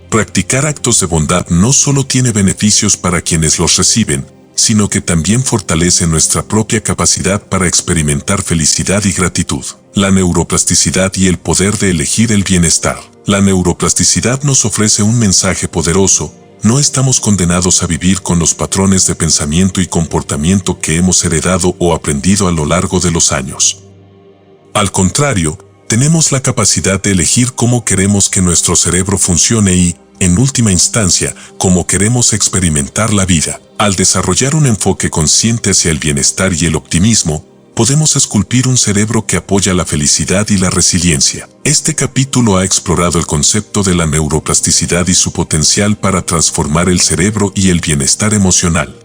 Practicar actos de bondad no solo tiene beneficios para quienes los reciben, sino que también fortalece nuestra propia capacidad para experimentar felicidad y gratitud. La neuroplasticidad y el poder de elegir el bienestar. La neuroplasticidad nos ofrece un mensaje poderoso. No estamos condenados a vivir con los patrones de pensamiento y comportamiento que hemos heredado o aprendido a lo largo de los años. Al contrario, tenemos la capacidad de elegir cómo queremos que nuestro cerebro funcione y, en última instancia, cómo queremos experimentar la vida. Al desarrollar un enfoque consciente hacia el bienestar y el optimismo, podemos esculpir un cerebro que apoya la felicidad y la resiliencia. Este capítulo ha explorado el concepto de la neuroplasticidad y su potencial para transformar el cerebro y el bienestar emocional.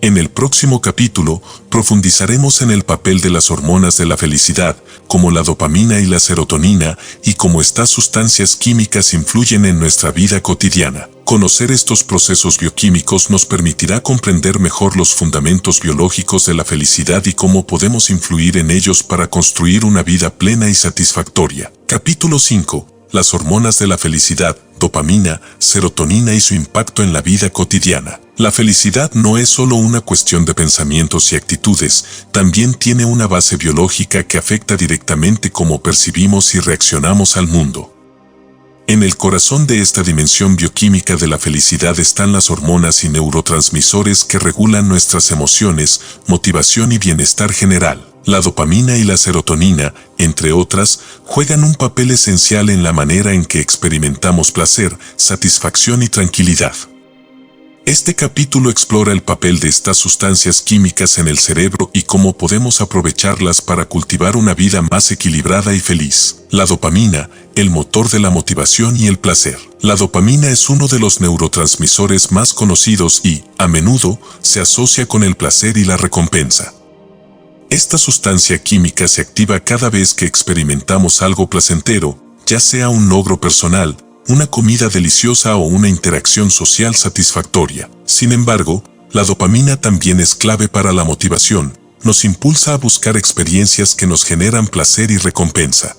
En el próximo capítulo, profundizaremos en el papel de las hormonas de la felicidad, como la dopamina y la serotonina, y cómo estas sustancias químicas influyen en nuestra vida cotidiana. Conocer estos procesos bioquímicos nos permitirá comprender mejor los fundamentos biológicos de la felicidad y cómo podemos influir en ellos para construir una vida plena y satisfactoria. Capítulo 5. Las hormonas de la felicidad, dopamina, serotonina y su impacto en la vida cotidiana. La felicidad no es solo una cuestión de pensamientos y actitudes, también tiene una base biológica que afecta directamente cómo percibimos y reaccionamos al mundo. En el corazón de esta dimensión bioquímica de la felicidad están las hormonas y neurotransmisores que regulan nuestras emociones, motivación y bienestar general. La dopamina y la serotonina, entre otras, juegan un papel esencial en la manera en que experimentamos placer, satisfacción y tranquilidad. Este capítulo explora el papel de estas sustancias químicas en el cerebro y cómo podemos aprovecharlas para cultivar una vida más equilibrada y feliz. La dopamina, el motor de la motivación y el placer. La dopamina es uno de los neurotransmisores más conocidos y, a menudo, se asocia con el placer y la recompensa. Esta sustancia química se activa cada vez que experimentamos algo placentero, ya sea un logro personal, una comida deliciosa o una interacción social satisfactoria. Sin embargo, la dopamina también es clave para la motivación, nos impulsa a buscar experiencias que nos generan placer y recompensa.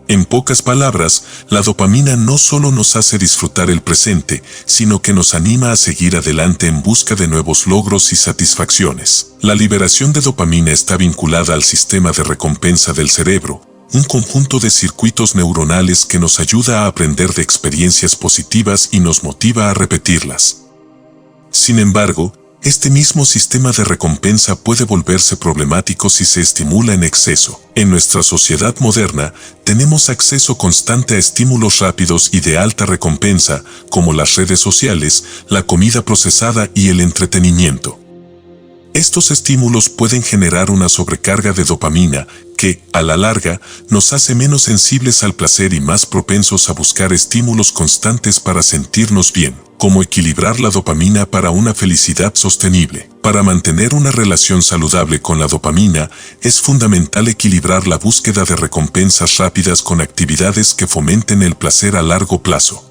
En pocas palabras, la dopamina no solo nos hace disfrutar el presente, sino que nos anima a seguir adelante en busca de nuevos logros y satisfacciones. La liberación de dopamina está vinculada al sistema de recompensa del cerebro, un conjunto de circuitos neuronales que nos ayuda a aprender de experiencias positivas y nos motiva a repetirlas. Sin embargo, este mismo sistema de recompensa puede volverse problemático si se estimula en exceso. En nuestra sociedad moderna, tenemos acceso constante a estímulos rápidos y de alta recompensa, como las redes sociales, la comida procesada y el entretenimiento. Estos estímulos pueden generar una sobrecarga de dopamina que, a la larga, nos hace menos sensibles al placer y más propensos a buscar estímulos constantes para sentirnos bien. Cómo equilibrar la dopamina para una felicidad sostenible. Para mantener una relación saludable con la dopamina, es fundamental equilibrar la búsqueda de recompensas rápidas con actividades que fomenten el placer a largo plazo.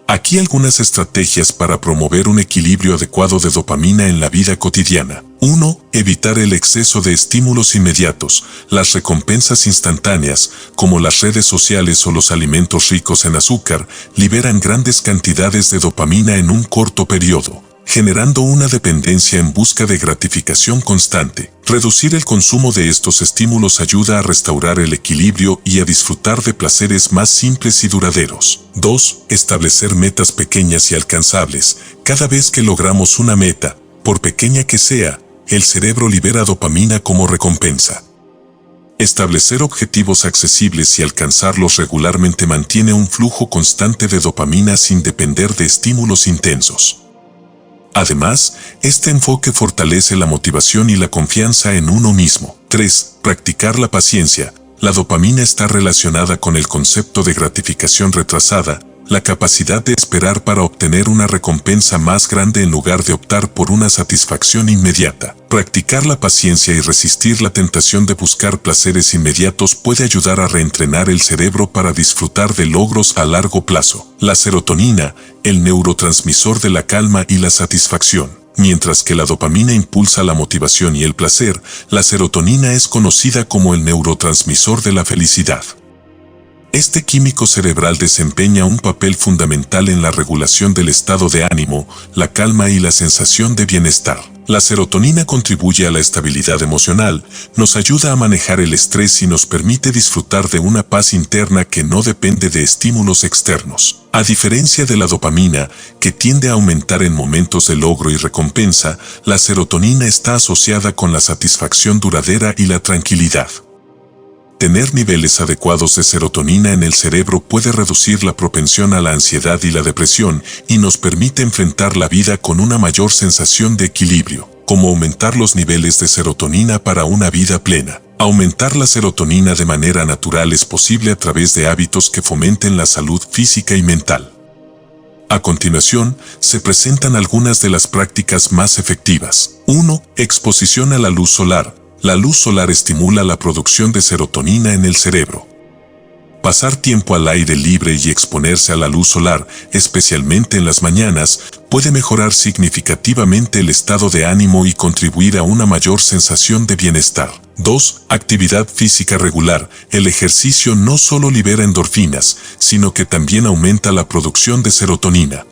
Aquí algunas estrategias para promover un equilibrio adecuado de dopamina en la vida cotidiana. 1. Evitar el exceso de estímulos inmediatos. Las recompensas instantáneas, como las redes sociales o los alimentos ricos en azúcar, liberan grandes cantidades de dopamina en un corto periodo, generando una dependencia en busca de gratificación constante. Reducir el consumo de estos estímulos ayuda a restaurar el equilibrio y a disfrutar de placeres más simples y duraderos. 2. Establecer metas pequeñas y alcanzables. Cada vez que logramos una meta, por pequeña que sea, el cerebro libera dopamina como recompensa. Establecer objetivos accesibles y alcanzarlos regularmente mantiene un flujo constante de dopamina sin depender de estímulos intensos. Además, este enfoque fortalece la motivación y la confianza en uno mismo. 3. Practicar la paciencia. La dopamina está relacionada con el concepto de gratificación retrasada, la capacidad de esperar para obtener una recompensa más grande en lugar de optar por una satisfacción inmediata. Practicar la paciencia y resistir la tentación de buscar placeres inmediatos puede ayudar a reentrenar el cerebro para disfrutar de logros a largo plazo. La serotonina, el neurotransmisor de la calma y la satisfacción. Mientras que la dopamina impulsa la motivación y el placer, la serotonina es conocida como el neurotransmisor de la felicidad. Este químico cerebral desempeña un papel fundamental en la regulación del estado de ánimo, la calma y la sensación de bienestar. La serotonina contribuye a la estabilidad emocional, nos ayuda a manejar el estrés y nos permite disfrutar de una paz interna que no depende de estímulos externos. A diferencia de la dopamina, que tiende a aumentar en momentos de logro y recompensa, la serotonina está asociada con la satisfacción duradera y la tranquilidad. Tener niveles adecuados de serotonina en el cerebro puede reducir la propensión a la ansiedad y la depresión y nos permite enfrentar la vida con una mayor sensación de equilibrio, como aumentar los niveles de serotonina para una vida plena. Aumentar la serotonina de manera natural es posible a través de hábitos que fomenten la salud física y mental. A continuación, se presentan algunas de las prácticas más efectivas. 1. Exposición a la luz solar. La luz solar estimula la producción de serotonina en el cerebro. Pasar tiempo al aire libre y exponerse a la luz solar, especialmente en las mañanas, puede mejorar significativamente el estado de ánimo y contribuir a una mayor sensación de bienestar. 2. Actividad física regular. El ejercicio no solo libera endorfinas, sino que también aumenta la producción de serotonina.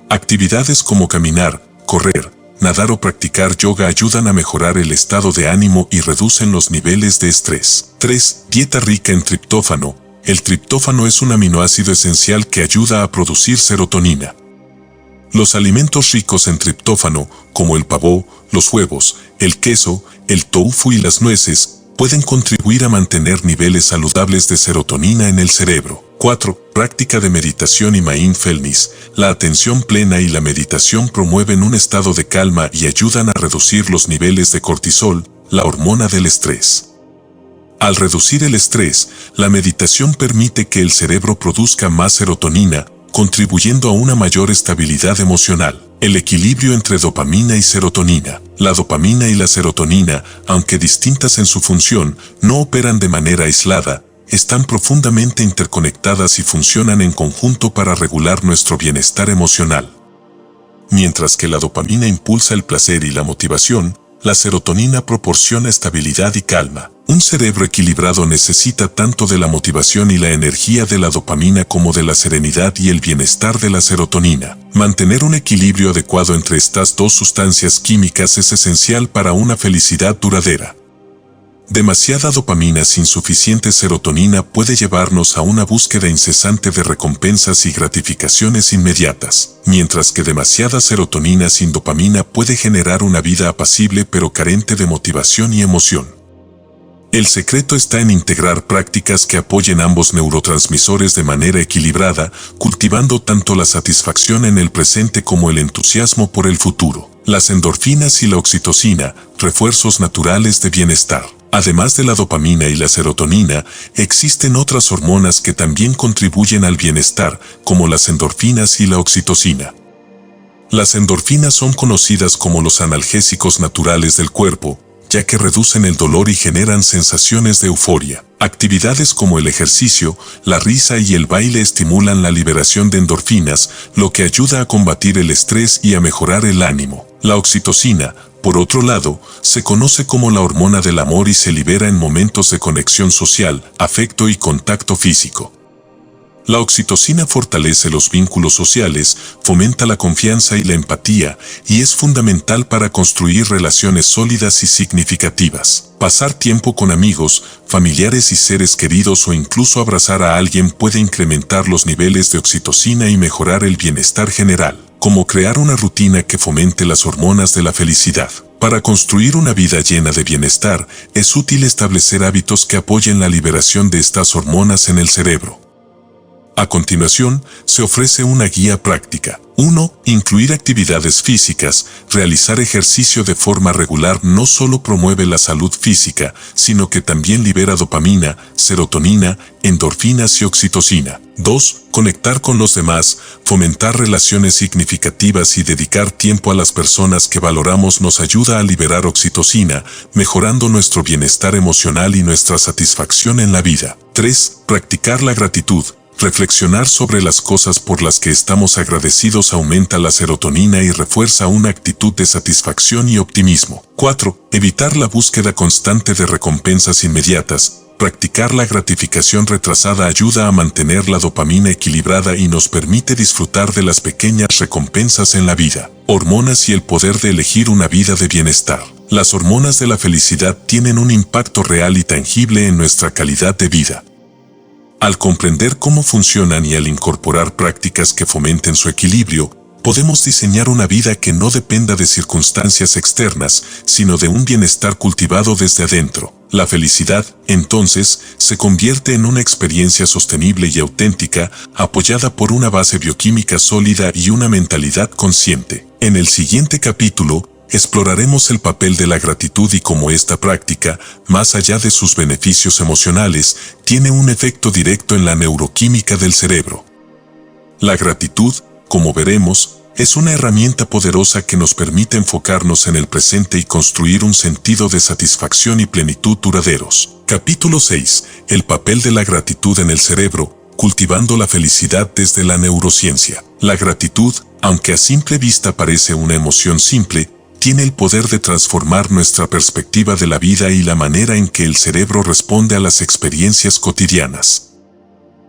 Actividades como caminar, correr, nadar o practicar yoga ayudan a mejorar el estado de ánimo y reducen los niveles de estrés. 3. Dieta rica en triptófano. El triptófano es un aminoácido esencial que ayuda a producir serotonina. Los alimentos ricos en triptófano, como el pavo, los huevos, el queso, el tofu y las nueces, pueden contribuir a mantener niveles saludables de serotonina en el cerebro. 4. Práctica de meditación y mindfulness. La atención plena y la meditación promueven un estado de calma y ayudan a reducir los niveles de cortisol, la hormona del estrés. Al reducir el estrés, la meditación permite que el cerebro produzca más serotonina, contribuyendo a una mayor estabilidad emocional. El equilibrio entre dopamina y serotonina. La dopamina y la serotonina, aunque distintas en su función, no operan de manera aislada, están profundamente interconectadas y funcionan en conjunto para regular nuestro bienestar emocional. Mientras que la dopamina impulsa el placer y la motivación, la serotonina proporciona estabilidad y calma. Un cerebro equilibrado necesita tanto de la motivación y la energía de la dopamina como de la serenidad y el bienestar de la serotonina. Mantener un equilibrio adecuado entre estas dos sustancias químicas es esencial para una felicidad duradera. Demasiada dopamina sin suficiente serotonina puede llevarnos a una búsqueda incesante de recompensas y gratificaciones inmediatas, mientras que demasiada serotonina sin dopamina puede generar una vida apacible pero carente de motivación y emoción. El secreto está en integrar prácticas que apoyen ambos neurotransmisores de manera equilibrada, cultivando tanto la satisfacción en el presente como el entusiasmo por el futuro. Las endorfinas y la oxitocina, refuerzos naturales de bienestar. Además de la dopamina y la serotonina, existen otras hormonas que también contribuyen al bienestar, como las endorfinas y la oxitocina. Las endorfinas son conocidas como los analgésicos naturales del cuerpo, ya que reducen el dolor y generan sensaciones de euforia. Actividades como el ejercicio, la risa y el baile estimulan la liberación de endorfinas, lo que ayuda a combatir el estrés y a mejorar el ánimo. La oxitocina, por otro lado, se conoce como la hormona del amor y se libera en momentos de conexión social, afecto y contacto físico. La oxitocina fortalece los vínculos sociales, fomenta la confianza y la empatía, y es fundamental para construir relaciones sólidas y significativas. Pasar tiempo con amigos, familiares y seres queridos o incluso abrazar a alguien puede incrementar los niveles de oxitocina y mejorar el bienestar general, como crear una rutina que fomente las hormonas de la felicidad. Para construir una vida llena de bienestar, es útil establecer hábitos que apoyen la liberación de estas hormonas en el cerebro. A continuación, se ofrece una guía práctica. 1. Incluir actividades físicas. Realizar ejercicio de forma regular no solo promueve la salud física, sino que también libera dopamina, serotonina, endorfinas y oxitocina. 2. Conectar con los demás. Fomentar relaciones significativas y dedicar tiempo a las personas que valoramos nos ayuda a liberar oxitocina, mejorando nuestro bienestar emocional y nuestra satisfacción en la vida. 3. Practicar la gratitud. Reflexionar sobre las cosas por las que estamos agradecidos aumenta la serotonina y refuerza una actitud de satisfacción y optimismo. 4. Evitar la búsqueda constante de recompensas inmediatas. Practicar la gratificación retrasada ayuda a mantener la dopamina equilibrada y nos permite disfrutar de las pequeñas recompensas en la vida. Hormonas y el poder de elegir una vida de bienestar. Las hormonas de la felicidad tienen un impacto real y tangible en nuestra calidad de vida. Al comprender cómo funcionan y al incorporar prácticas que fomenten su equilibrio, podemos diseñar una vida que no dependa de circunstancias externas, sino de un bienestar cultivado desde adentro. La felicidad, entonces, se convierte en una experiencia sostenible y auténtica, apoyada por una base bioquímica sólida y una mentalidad consciente. En el siguiente capítulo, exploraremos el papel de la gratitud y cómo esta práctica, más allá de sus beneficios emocionales, tiene un efecto directo en la neuroquímica del cerebro. La gratitud, como veremos, es una herramienta poderosa que nos permite enfocarnos en el presente y construir un sentido de satisfacción y plenitud duraderos. Capítulo 6. El papel de la gratitud en el cerebro, cultivando la felicidad desde la neurociencia. La gratitud, aunque a simple vista parece una emoción simple, tiene el poder de transformar nuestra perspectiva de la vida y la manera en que el cerebro responde a las experiencias cotidianas.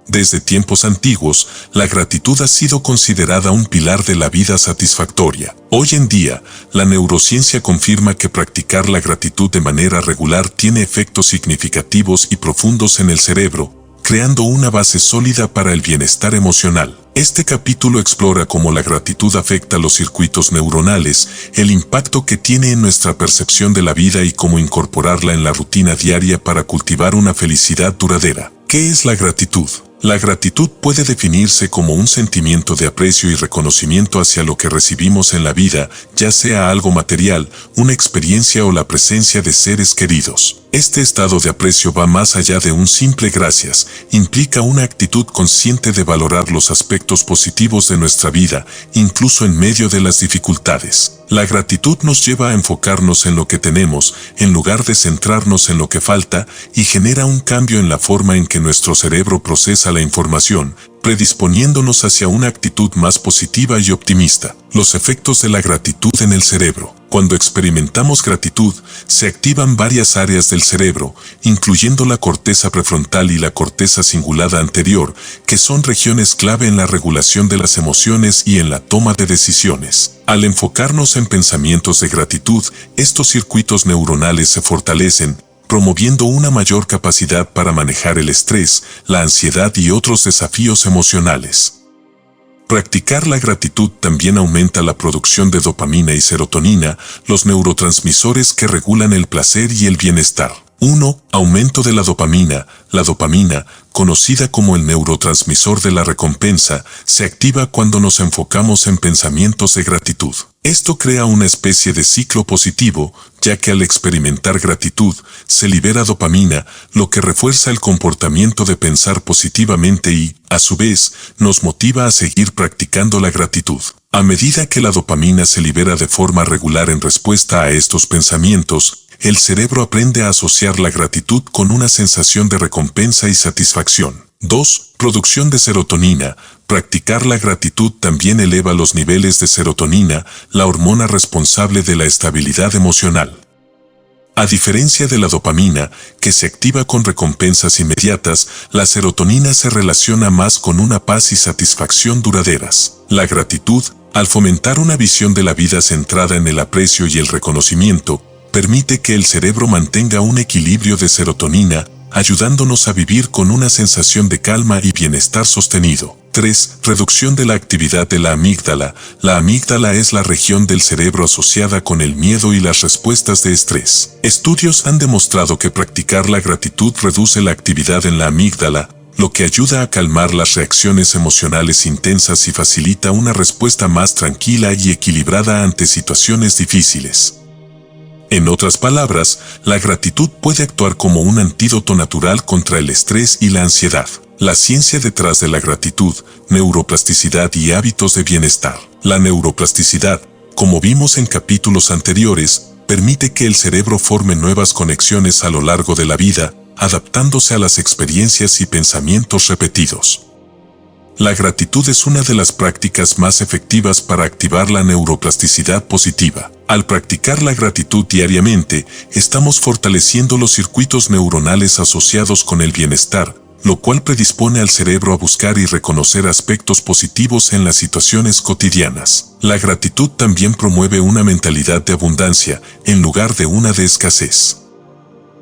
Desde tiempos antiguos, la gratitud ha sido considerada un pilar de la vida satisfactoria. Hoy en día, la neurociencia confirma que practicar la gratitud de manera regular tiene efectos significativos y profundos en el cerebro, creando una base sólida para el bienestar emocional. Este capítulo explora cómo la gratitud afecta los circuitos neuronales, el impacto que tiene en nuestra percepción de la vida y cómo incorporarla en la rutina diaria para cultivar una felicidad duradera. ¿Qué es la gratitud? La gratitud puede definirse como un sentimiento de aprecio y reconocimiento hacia lo que recibimos en la vida, ya sea algo material, una experiencia o la presencia de seres queridos. Este estado de aprecio va más allá de un simple gracias, implica una actitud consciente de valorar los aspectos positivos de nuestra vida, incluso en medio de las dificultades. La gratitud nos lleva a enfocarnos en lo que tenemos, en lugar de centrarnos en lo que falta, y genera un cambio en la forma en que nuestro cerebro procesa la información, predisponiéndonos hacia una actitud más positiva y optimista. Los efectos de la gratitud en el cerebro. Cuando experimentamos gratitud, se activan varias áreas del cerebro, incluyendo la corteza prefrontal y la corteza cingulada anterior, que son regiones clave en la regulación de las emociones y en la toma de decisiones. Al enfocarnos en pensamientos de gratitud, estos circuitos neuronales se fortalecen, promoviendo una mayor capacidad para manejar el estrés, la ansiedad y otros desafíos emocionales. Practicar la gratitud también aumenta la producción de dopamina y serotonina, los neurotransmisores que regulan el placer y el bienestar. 1. Aumento de la dopamina. La dopamina, conocida como el neurotransmisor de la recompensa, se activa cuando nos enfocamos en pensamientos de gratitud. Esto crea una especie de ciclo positivo, ya que al experimentar gratitud, se libera dopamina, lo que refuerza el comportamiento de pensar positivamente y, a su vez, nos motiva a seguir practicando la gratitud. A medida que la dopamina se libera de forma regular en respuesta a estos pensamientos, el cerebro aprende a asociar la gratitud con una sensación de recompensa y satisfacción. 2. Producción de serotonina. Practicar la gratitud también eleva los niveles de serotonina, la hormona responsable de la estabilidad emocional. A diferencia de la dopamina, que se activa con recompensas inmediatas, la serotonina se relaciona más con una paz y satisfacción duraderas. La gratitud, al fomentar una visión de la vida centrada en el aprecio y el reconocimiento, permite que el cerebro mantenga un equilibrio de serotonina, ayudándonos a vivir con una sensación de calma y bienestar sostenido. 3. Reducción de la actividad de la amígdala. La amígdala es la región del cerebro asociada con el miedo y las respuestas de estrés. Estudios han demostrado que practicar la gratitud reduce la actividad en la amígdala, lo que ayuda a calmar las reacciones emocionales intensas y facilita una respuesta más tranquila y equilibrada ante situaciones difíciles. En otras palabras, la gratitud puede actuar como un antídoto natural contra el estrés y la ansiedad. La ciencia detrás de la gratitud, neuroplasticidad y hábitos de bienestar. La neuroplasticidad, como vimos en capítulos anteriores, permite que el cerebro forme nuevas conexiones a lo largo de la vida, adaptándose a las experiencias y pensamientos repetidos. La gratitud es una de las prácticas más efectivas para activar la neuroplasticidad positiva. Al practicar la gratitud diariamente, estamos fortaleciendo los circuitos neuronales asociados con el bienestar, lo cual predispone al cerebro a buscar y reconocer aspectos positivos en las situaciones cotidianas. La gratitud también promueve una mentalidad de abundancia, en lugar de una de escasez.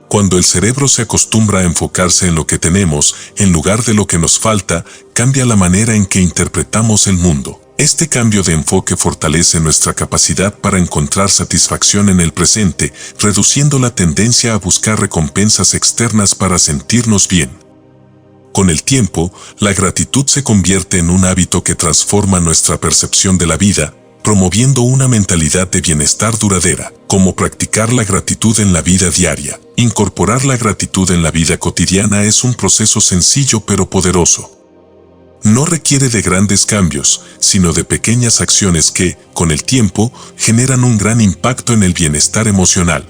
Cuando el cerebro se acostumbra a enfocarse en lo que tenemos, en lugar de lo que nos falta, cambia la manera en que interpretamos el mundo. Este cambio de enfoque fortalece nuestra capacidad para encontrar satisfacción en el presente, reduciendo la tendencia a buscar recompensas externas para sentirnos bien. Con el tiempo, la gratitud se convierte en un hábito que transforma nuestra percepción de la vida, promoviendo una mentalidad de bienestar duradera, como practicar la gratitud en la vida diaria. Incorporar la gratitud en la vida cotidiana es un proceso sencillo pero poderoso. No requiere de grandes cambios, sino de pequeñas acciones que, con el tiempo, generan un gran impacto en el bienestar emocional.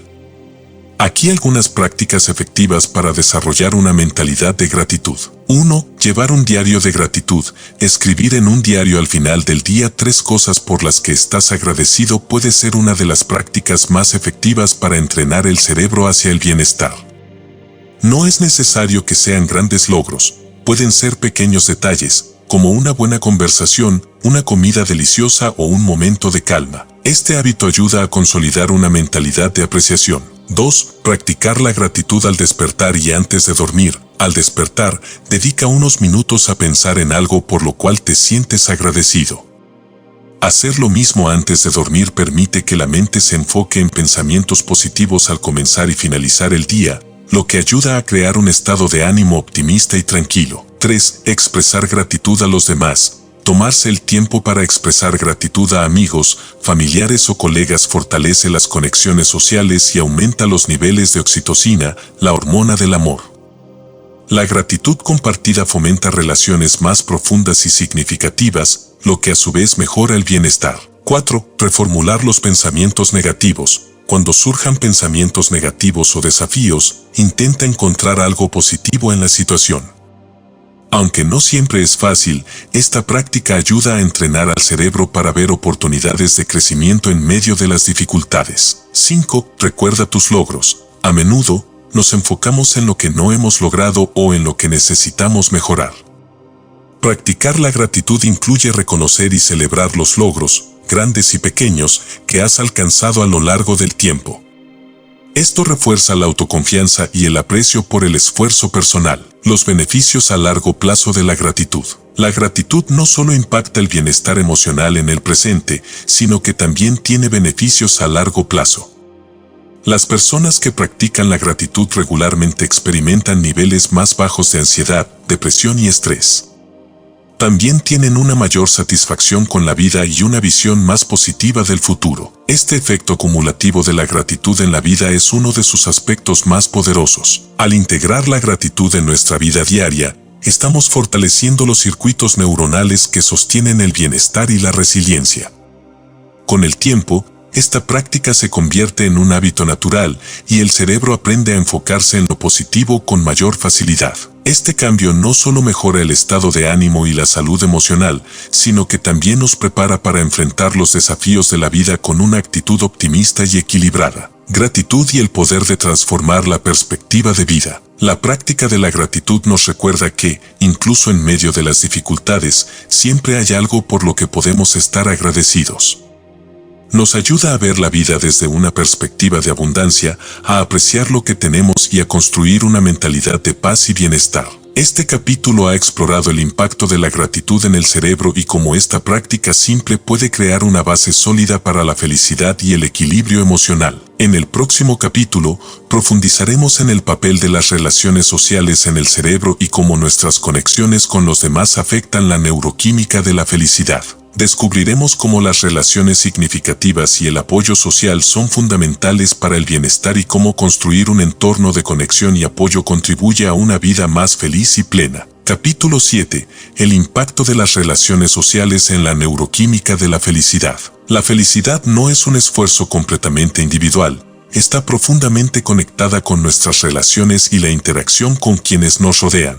Aquí algunas prácticas efectivas para desarrollar una mentalidad de gratitud. 1. Llevar un diario de gratitud. Escribir en un diario al final del día 3 cosas por las que estás agradecido puede ser una de las prácticas más efectivas para entrenar el cerebro hacia el bienestar. No es necesario que sean grandes logros, pueden ser pequeños detalles, como una buena conversación, una comida deliciosa o un momento de calma. Este hábito ayuda a consolidar una mentalidad de apreciación. 2. Practicar la gratitud al despertar y antes de dormir. Al despertar, dedica unos minutos a pensar en algo por lo cual te sientes agradecido. Hacer lo mismo antes de dormir permite que la mente se enfoque en pensamientos positivos al comenzar y finalizar el día, lo que ayuda a crear un estado de ánimo optimista y tranquilo. 3. Expresar gratitud a los demás. Tomarse el tiempo para expresar gratitud a amigos, familiares o colegas fortalece las conexiones sociales y aumenta los niveles de oxitocina, la hormona del amor. La gratitud compartida fomenta relaciones más profundas y significativas, lo que a su vez mejora el bienestar. 4. Reformular los pensamientos negativos. Cuando surjan pensamientos negativos o desafíos, intenta encontrar algo positivo en la situación. Aunque no siempre es fácil, esta práctica ayuda a entrenar al cerebro para ver oportunidades de crecimiento en medio de las dificultades. 5. Recuerda tus logros. A menudo, nos enfocamos en lo que no hemos logrado o en lo que necesitamos mejorar. Practicar la gratitud incluye reconocer y celebrar los logros, grandes y pequeños, que has alcanzado a lo largo del tiempo. Esto refuerza la autoconfianza y el aprecio por el esfuerzo personal. Los beneficios a largo plazo de la gratitud. La gratitud no solo impacta el bienestar emocional en el presente, sino que también tiene beneficios a largo plazo. Las personas que practican la gratitud regularmente experimentan niveles más bajos de ansiedad, depresión y estrés. También tienen una mayor satisfacción con la vida y una visión más positiva del futuro. Este efecto acumulativo de la gratitud en la vida es uno de sus aspectos más poderosos. Al integrar la gratitud en nuestra vida diaria, estamos fortaleciendo los circuitos neuronales que sostienen el bienestar y la resiliencia. Con el tiempo, esta práctica se convierte en un hábito natural y el cerebro aprende a enfocarse en lo positivo con mayor facilidad. Este cambio no solo mejora el estado de ánimo y la salud emocional, sino que también nos prepara para enfrentar los desafíos de la vida con una actitud optimista y equilibrada. Gratitud y el poder de transformar la perspectiva de vida. La práctica de la gratitud nos recuerda que, incluso en medio de las dificultades, siempre hay algo por lo que podemos estar agradecidos. Nos ayuda a ver la vida desde una perspectiva de abundancia, a apreciar lo que tenemos y a construir una mentalidad de paz y bienestar. Este capítulo ha explorado el impacto de la gratitud en el cerebro y cómo esta práctica simple puede crear una base sólida para la felicidad y el equilibrio emocional. En el próximo capítulo, profundizaremos en el papel de las relaciones sociales en el cerebro y cómo nuestras conexiones con los demás afectan la neuroquímica de la felicidad. Descubriremos cómo las relaciones significativas y el apoyo social son fundamentales para el bienestar y cómo construir un entorno de conexión y apoyo contribuye a una vida más feliz y plena. Capítulo 7. El impacto de las relaciones sociales en la neuroquímica de la felicidad. La felicidad no es un esfuerzo completamente individual, está profundamente conectada con nuestras relaciones y la interacción con quienes nos rodean.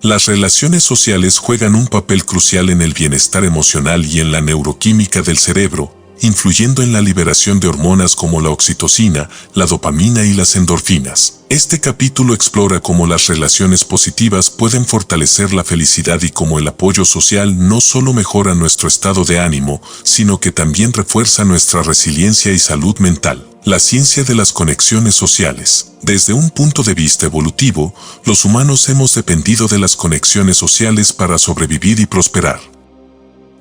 Las relaciones sociales juegan un papel crucial en el bienestar emocional y en la neuroquímica del cerebro, influyendo en la liberación de hormonas como la oxitocina, la dopamina y las endorfinas. Este capítulo explora cómo las relaciones positivas pueden fortalecer la felicidad y cómo el apoyo social no solo mejora nuestro estado de ánimo, sino que también refuerza nuestra resiliencia y salud mental. La ciencia de las conexiones sociales. Desde un punto de vista evolutivo, los humanos hemos dependido de las conexiones sociales para sobrevivir y prosperar.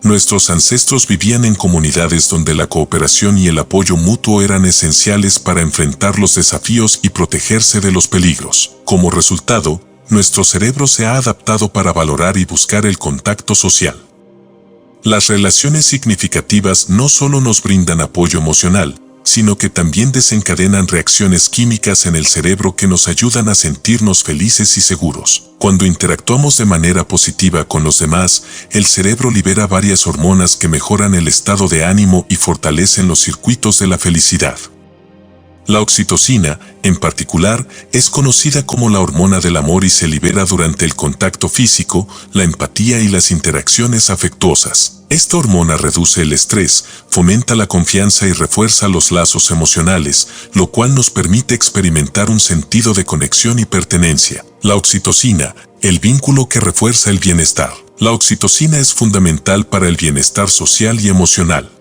Nuestros ancestros vivían en comunidades donde la cooperación y el apoyo mutuo eran esenciales para enfrentar los desafíos y protegerse de los peligros. Como resultado, nuestro cerebro se ha adaptado para valorar y buscar el contacto social. Las relaciones significativas no solo nos brindan apoyo emocional, sino que también desencadenan reacciones químicas en el cerebro que nos ayudan a sentirnos felices y seguros. Cuando interactuamos de manera positiva con los demás, el cerebro libera varias hormonas que mejoran el estado de ánimo y fortalecen los circuitos de la felicidad. La oxitocina, en particular, es conocida como la hormona del amor y se libera durante el contacto físico, la empatía y las interacciones afectuosas. Esta hormona reduce el estrés, fomenta la confianza y refuerza los lazos emocionales, lo cual nos permite experimentar un sentido de conexión y pertenencia. La oxitocina, el vínculo que refuerza el bienestar. La oxitocina es fundamental para el bienestar social y emocional.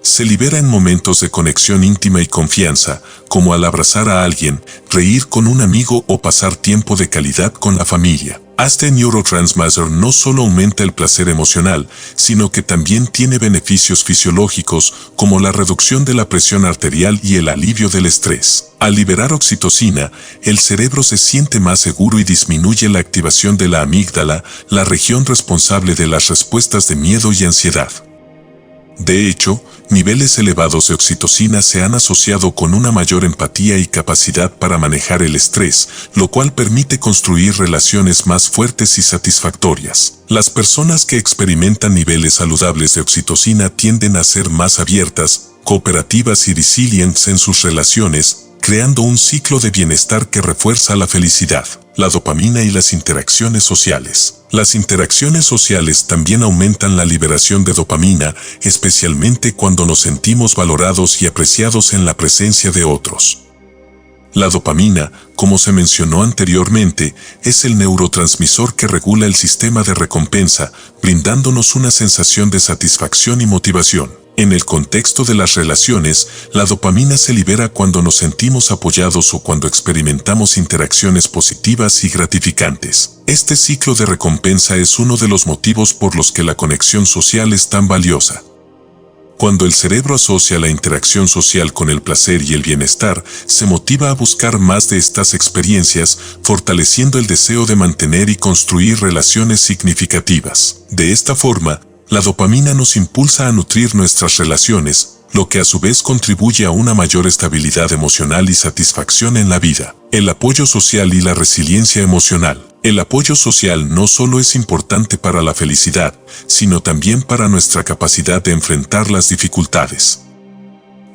Se libera en momentos de conexión íntima y confianza, como al abrazar a alguien, reír con un amigo o pasar tiempo de calidad con la familia. Este neurotransmitter no solo aumenta el placer emocional, sino que también tiene beneficios fisiológicos, como la reducción de la presión arterial y el alivio del estrés. Al liberar oxitocina, el cerebro se siente más seguro y disminuye la activación de la amígdala, la región responsable de las respuestas de miedo y ansiedad. De hecho, niveles elevados de oxitocina se han asociado con una mayor empatía y capacidad para manejar el estrés, lo cual permite construir relaciones más fuertes y satisfactorias. Las personas que experimentan niveles saludables de oxitocina tienden a ser más abiertas, cooperativas y resilientes en sus relaciones, creando un ciclo de bienestar que refuerza la felicidad, la dopamina y las interacciones sociales. Las interacciones sociales también aumentan la liberación de dopamina, especialmente cuando nos sentimos valorados y apreciados en la presencia de otros. La dopamina, como se mencionó anteriormente, es el neurotransmisor que regula el sistema de recompensa, brindándonos una sensación de satisfacción y motivación. En el contexto de las relaciones, la dopamina se libera cuando nos sentimos apoyados o cuando experimentamos interacciones positivas y gratificantes. Este ciclo de recompensa es uno de los motivos por los que la conexión social es tan valiosa. Cuando el cerebro asocia la interacción social con el placer y el bienestar, se motiva a buscar más de estas experiencias, fortaleciendo el deseo de mantener y construir relaciones significativas. De esta forma, la dopamina nos impulsa a nutrir nuestras relaciones, lo que a su vez contribuye a una mayor estabilidad emocional y satisfacción en la vida. El apoyo social y la resiliencia emocional. El apoyo social no solo es importante para la felicidad, sino también para nuestra capacidad de enfrentar las dificultades.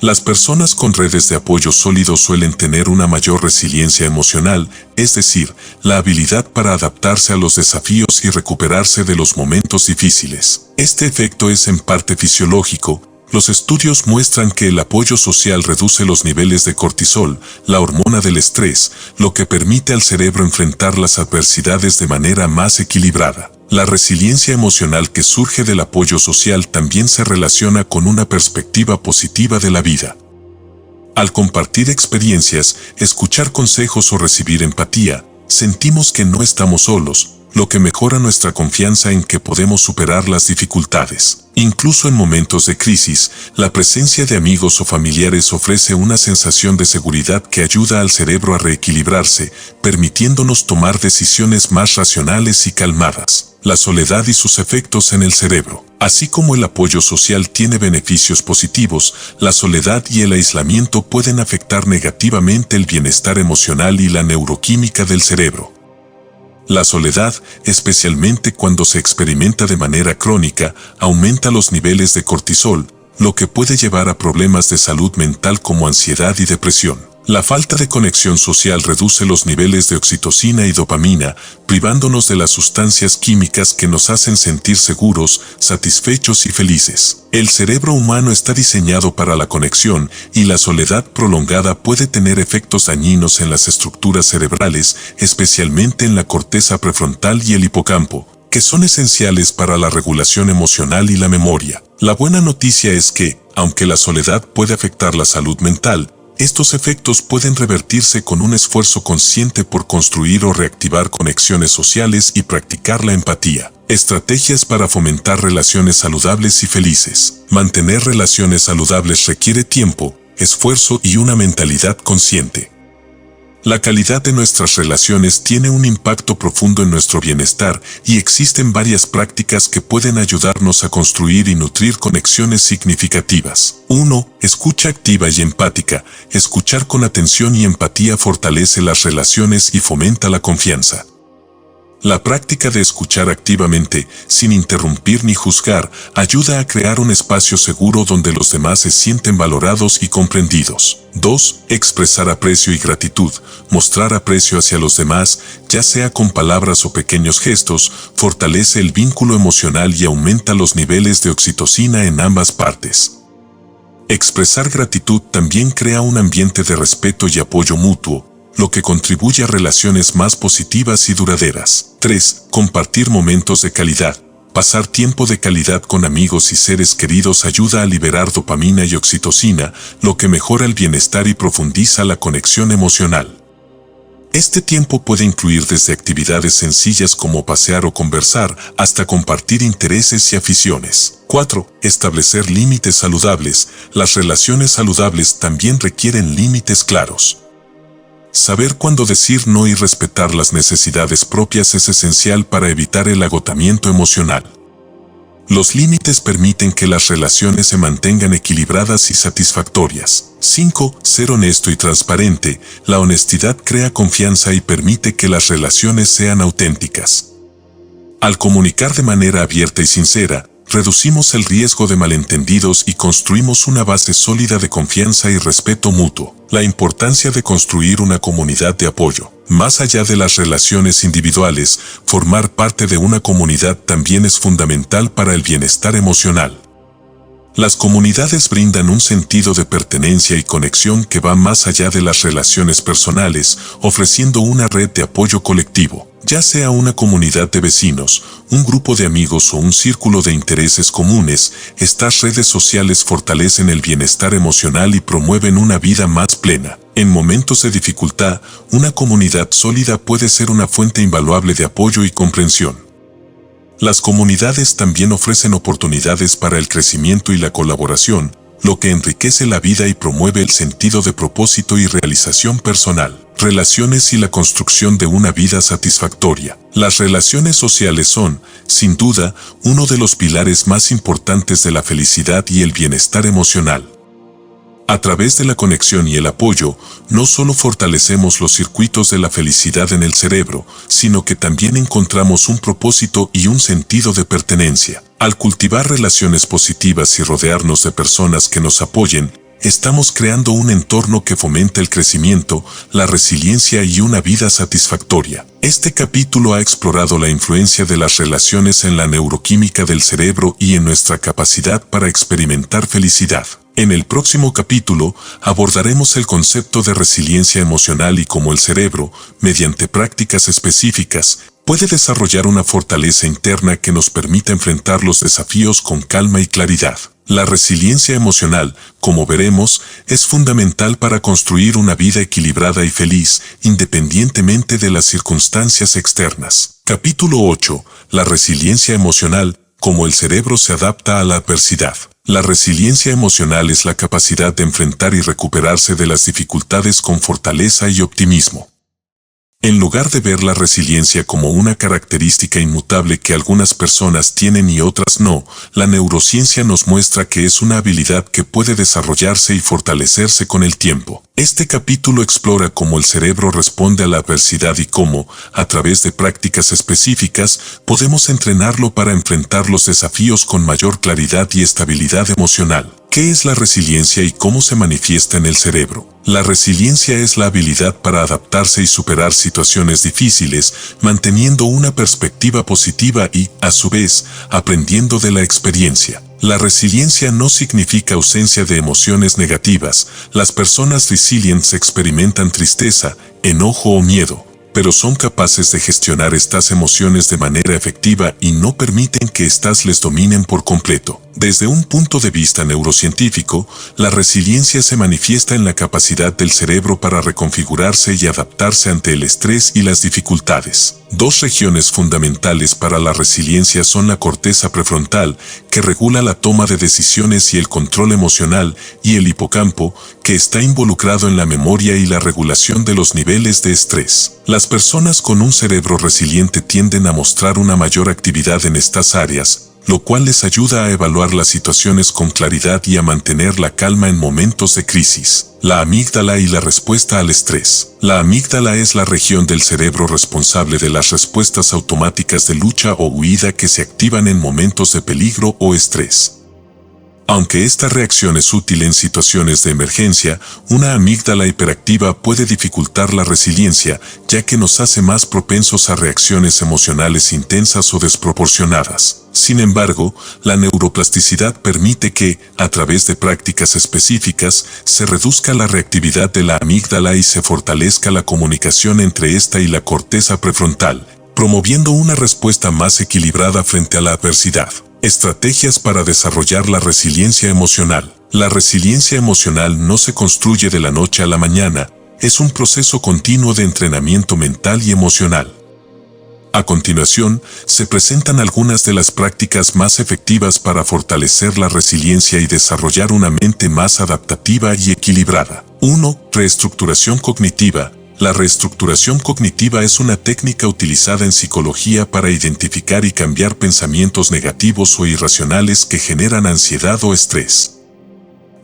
Las personas con redes de apoyo sólidos suelen tener una mayor resiliencia emocional, es decir, la habilidad para adaptarse a los desafíos y recuperarse de los momentos difíciles. Este efecto es en parte fisiológico. Los estudios muestran que el apoyo social reduce los niveles de cortisol, la hormona del estrés, lo que permite al cerebro enfrentar las adversidades de manera más equilibrada. La resiliencia emocional que surge del apoyo social también se relaciona con una perspectiva positiva de la vida. Al compartir experiencias, escuchar consejos o recibir empatía, sentimos que no estamos solos, lo que mejora nuestra confianza en que podemos superar las dificultades. Incluso en momentos de crisis, la presencia de amigos o familiares ofrece una sensación de seguridad que ayuda al cerebro a reequilibrarse, permitiéndonos tomar decisiones más racionales y calmadas. La soledad y sus efectos en el cerebro. Así como el apoyo social tiene beneficios positivos, la soledad y el aislamiento pueden afectar negativamente el bienestar emocional y la neuroquímica del cerebro. La soledad, especialmente cuando se experimenta de manera crónica, aumenta los niveles de cortisol, lo que puede llevar a problemas de salud mental como ansiedad y depresión. La falta de conexión social reduce los niveles de oxitocina y dopamina, privándonos de las sustancias químicas que nos hacen sentir seguros, satisfechos y felices. El cerebro humano está diseñado para la conexión y la soledad prolongada puede tener efectos dañinos en las estructuras cerebrales, especialmente en la corteza prefrontal y el hipocampo, que son esenciales para la regulación emocional y la memoria. La buena noticia es que, aunque la soledad puede afectar la salud mental, estos efectos pueden revertirse con un esfuerzo consciente por construir o reactivar conexiones sociales y practicar la empatía. Estrategias para fomentar relaciones saludables y felices. Mantener relaciones saludables requiere tiempo, esfuerzo y una mentalidad consciente. La calidad de nuestras relaciones tiene un impacto profundo en nuestro bienestar y existen varias prácticas que pueden ayudarnos a construir y nutrir conexiones significativas. 1. Escucha activa y empática. Escuchar con atención y empatía fortalece las relaciones y fomenta la confianza. La práctica de escuchar activamente, sin interrumpir ni juzgar, ayuda a crear un espacio seguro donde los demás se sienten valorados y comprendidos. 2. Expresar aprecio y gratitud. Mostrar aprecio hacia los demás, ya sea con palabras o pequeños gestos, fortalece el vínculo emocional y aumenta los niveles de oxitocina en ambas partes. Expresar gratitud también crea un ambiente de respeto y apoyo mutuo, lo que contribuye a relaciones más positivas y duraderas. 3. Compartir momentos de calidad. Pasar tiempo de calidad con amigos y seres queridos ayuda a liberar dopamina y oxitocina, lo que mejora el bienestar y profundiza la conexión emocional. Este tiempo puede incluir desde actividades sencillas como pasear o conversar, hasta compartir intereses y aficiones. 4. Establecer límites saludables. Las relaciones saludables también requieren límites claros. Saber cuándo decir no y respetar las necesidades propias es esencial para evitar el agotamiento emocional. Los límites permiten que las relaciones se mantengan equilibradas y satisfactorias. 5. Ser honesto y transparente. La honestidad crea confianza y permite que las relaciones sean auténticas. Al comunicar de manera abierta y sincera, reducimos el riesgo de malentendidos y construimos una base sólida de confianza y respeto mutuo. La importancia de construir una comunidad de apoyo. Más allá de las relaciones individuales, formar parte de una comunidad también es fundamental para el bienestar emocional. Las comunidades brindan un sentido de pertenencia y conexión que va más allá de las relaciones personales, ofreciendo una red de apoyo colectivo. Ya sea una comunidad de vecinos, un grupo de amigos o un círculo de intereses comunes, estas redes sociales fortalecen el bienestar emocional y promueven una vida más plena. En momentos de dificultad, una comunidad sólida puede ser una fuente invaluable de apoyo y comprensión. Las comunidades también ofrecen oportunidades para el crecimiento y la colaboración, lo que enriquece la vida y promueve el sentido de propósito y realización personal. Relaciones y la construcción de una vida satisfactoria. Las relaciones sociales son, sin duda, uno de los pilares más importantes de la felicidad y el bienestar emocional. A través de la conexión y el apoyo, no solo fortalecemos los circuitos de la felicidad en el cerebro, sino que también encontramos un propósito y un sentido de pertenencia. Al cultivar relaciones positivas y rodearnos de personas que nos apoyen, estamos creando un entorno que fomenta el crecimiento, la resiliencia y una vida satisfactoria. Este capítulo ha explorado la influencia de las relaciones en la neuroquímica del cerebro y en nuestra capacidad para experimentar felicidad. En el próximo capítulo abordaremos el concepto de resiliencia emocional y cómo el cerebro, mediante prácticas específicas, puede desarrollar una fortaleza interna que nos permita enfrentar los desafíos con calma y claridad. La resiliencia emocional, como veremos, es fundamental para construir una vida equilibrada y feliz, independientemente de las circunstancias externas. Capítulo 8. La resiliencia emocional, cómo el cerebro se adapta a la adversidad. La resiliencia emocional es la capacidad de enfrentar y recuperarse de las dificultades con fortaleza y optimismo. En lugar de ver la resiliencia como una característica inmutable que algunas personas tienen y otras no, la neurociencia nos muestra que es una habilidad que puede desarrollarse y fortalecerse con el tiempo. Este capítulo explora cómo el cerebro responde a la adversidad y cómo, a través de prácticas específicas, podemos entrenarlo para enfrentar los desafíos con mayor claridad y estabilidad emocional. ¿Qué es la resiliencia y cómo se manifiesta en el cerebro? La resiliencia es la habilidad para adaptarse y superar situaciones difíciles, manteniendo una perspectiva positiva y, a su vez, aprendiendo de la experiencia. La resiliencia no significa ausencia de emociones negativas. Las personas resilientes experimentan tristeza, enojo o miedo, pero son capaces de gestionar estas emociones de manera efectiva y no permiten que éstas les dominen por completo. Desde un punto de vista neurocientífico, la resiliencia se manifiesta en la capacidad del cerebro para reconfigurarse y adaptarse ante el estrés y las dificultades. Dos regiones fundamentales para la resiliencia son la corteza prefrontal, que regula la toma de decisiones y el control emocional, y el hipocampo, que está involucrado en la memoria y la regulación de los niveles de estrés. Las personas con un cerebro resiliente tienden a mostrar una mayor actividad en estas áreas, lo cual les ayuda a evaluar las situaciones con claridad y a mantener la calma en momentos de crisis. La amígdala y la respuesta al estrés. La amígdala es la región del cerebro responsable de las respuestas automáticas de lucha o huida que se activan en momentos de peligro o estrés. Aunque esta reacción es útil en situaciones de emergencia, una amígdala hiperactiva puede dificultar la resiliencia, ya que nos hace más propensos a reacciones emocionales intensas o desproporcionadas. Sin embargo, la neuroplasticidad permite que, a través de prácticas específicas, se reduzca la reactividad de la amígdala y se fortalezca la comunicación entre esta y la corteza prefrontal, promoviendo una respuesta más equilibrada frente a la adversidad. Estrategias para desarrollar la resiliencia emocional. La resiliencia emocional no se construye de la noche a la mañana, es un proceso continuo de entrenamiento mental y emocional. A continuación, se presentan algunas de las prácticas más efectivas para fortalecer la resiliencia y desarrollar una mente más adaptativa y equilibrada. 1. Reestructuración cognitiva. La reestructuración cognitiva es una técnica utilizada en psicología para identificar y cambiar pensamientos negativos o irracionales que generan ansiedad o estrés.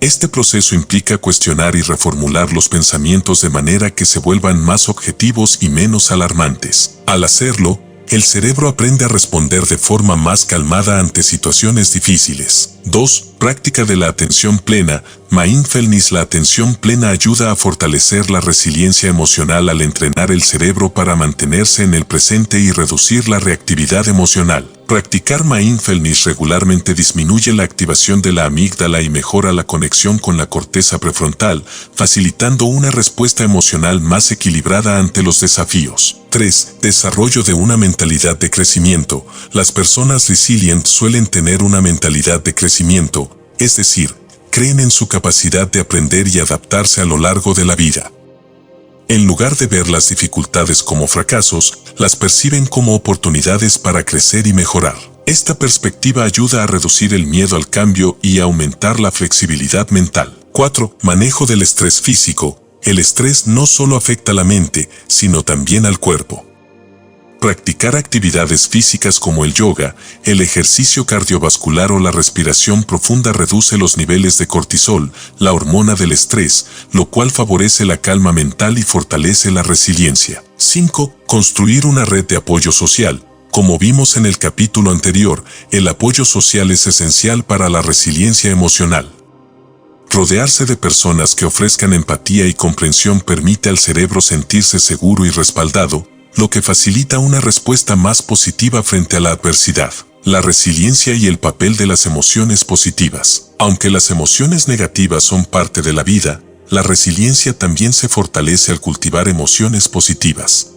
Este proceso implica cuestionar y reformular los pensamientos de manera que se vuelvan más objetivos y menos alarmantes. Al hacerlo, el cerebro aprende a responder de forma más calmada ante situaciones difíciles. 2. Práctica de la atención plena. Mindfulness. La atención plena ayuda a fortalecer la resiliencia emocional al entrenar el cerebro para mantenerse en el presente y reducir la reactividad emocional. Practicar mindfulness regularmente disminuye la activación de la amígdala y mejora la conexión con la corteza prefrontal, facilitando una respuesta emocional más equilibrada ante los desafíos. 3. Desarrollo de una mentalidad de crecimiento. Las personas resilientes suelen tener una mentalidad de crecimiento, es decir, creen en su capacidad de aprender y adaptarse a lo largo de la vida. En lugar de ver las dificultades como fracasos, las perciben como oportunidades para crecer y mejorar. Esta perspectiva ayuda a reducir el miedo al cambio y a aumentar la flexibilidad mental. 4. Manejo del estrés físico. El estrés no solo afecta a la mente, sino también al cuerpo. Practicar actividades físicas como el yoga, el ejercicio cardiovascular o la respiración profunda reduce los niveles de cortisol, la hormona del estrés, lo cual favorece la calma mental y fortalece la resiliencia. 5. Construir una red de apoyo social. Como vimos en el capítulo anterior, el apoyo social es esencial para la resiliencia emocional. Rodearse de personas que ofrezcan empatía y comprensión permite al cerebro sentirse seguro y respaldado, lo que facilita una respuesta más positiva frente a la adversidad. La resiliencia y el papel de las emociones positivas. Aunque las emociones negativas son parte de la vida, la resiliencia también se fortalece al cultivar emociones positivas.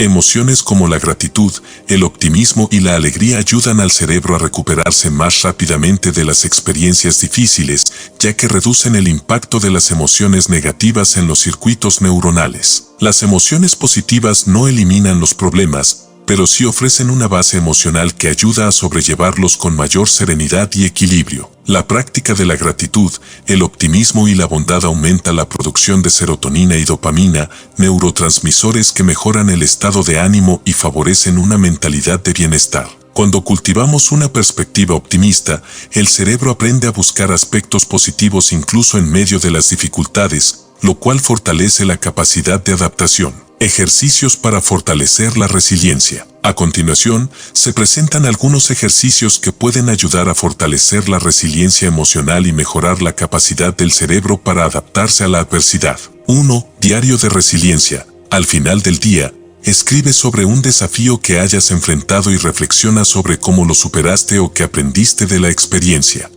Emociones como la gratitud, el optimismo y la alegría ayudan al cerebro a recuperarse más rápidamente de las experiencias difíciles, ya que reducen el impacto de las emociones negativas en los circuitos neuronales. Las emociones positivas no eliminan los problemas, pero sí ofrecen una base emocional que ayuda a sobrellevarlos con mayor serenidad y equilibrio. La práctica de la gratitud, el optimismo y la bondad aumenta la producción de serotonina y dopamina, neurotransmisores que mejoran el estado de ánimo y favorecen una mentalidad de bienestar. Cuando cultivamos una perspectiva optimista, el cerebro aprende a buscar aspectos positivos incluso en medio de las dificultades, lo cual fortalece la capacidad de adaptación. Ejercicios para fortalecer la resiliencia. A continuación, se presentan algunos ejercicios que pueden ayudar a fortalecer la resiliencia emocional y mejorar la capacidad del cerebro para adaptarse a la adversidad. 1. Diario de resiliencia. Al final del día, escribe sobre un desafío que hayas enfrentado y reflexiona sobre cómo lo superaste o qué aprendiste de la experiencia.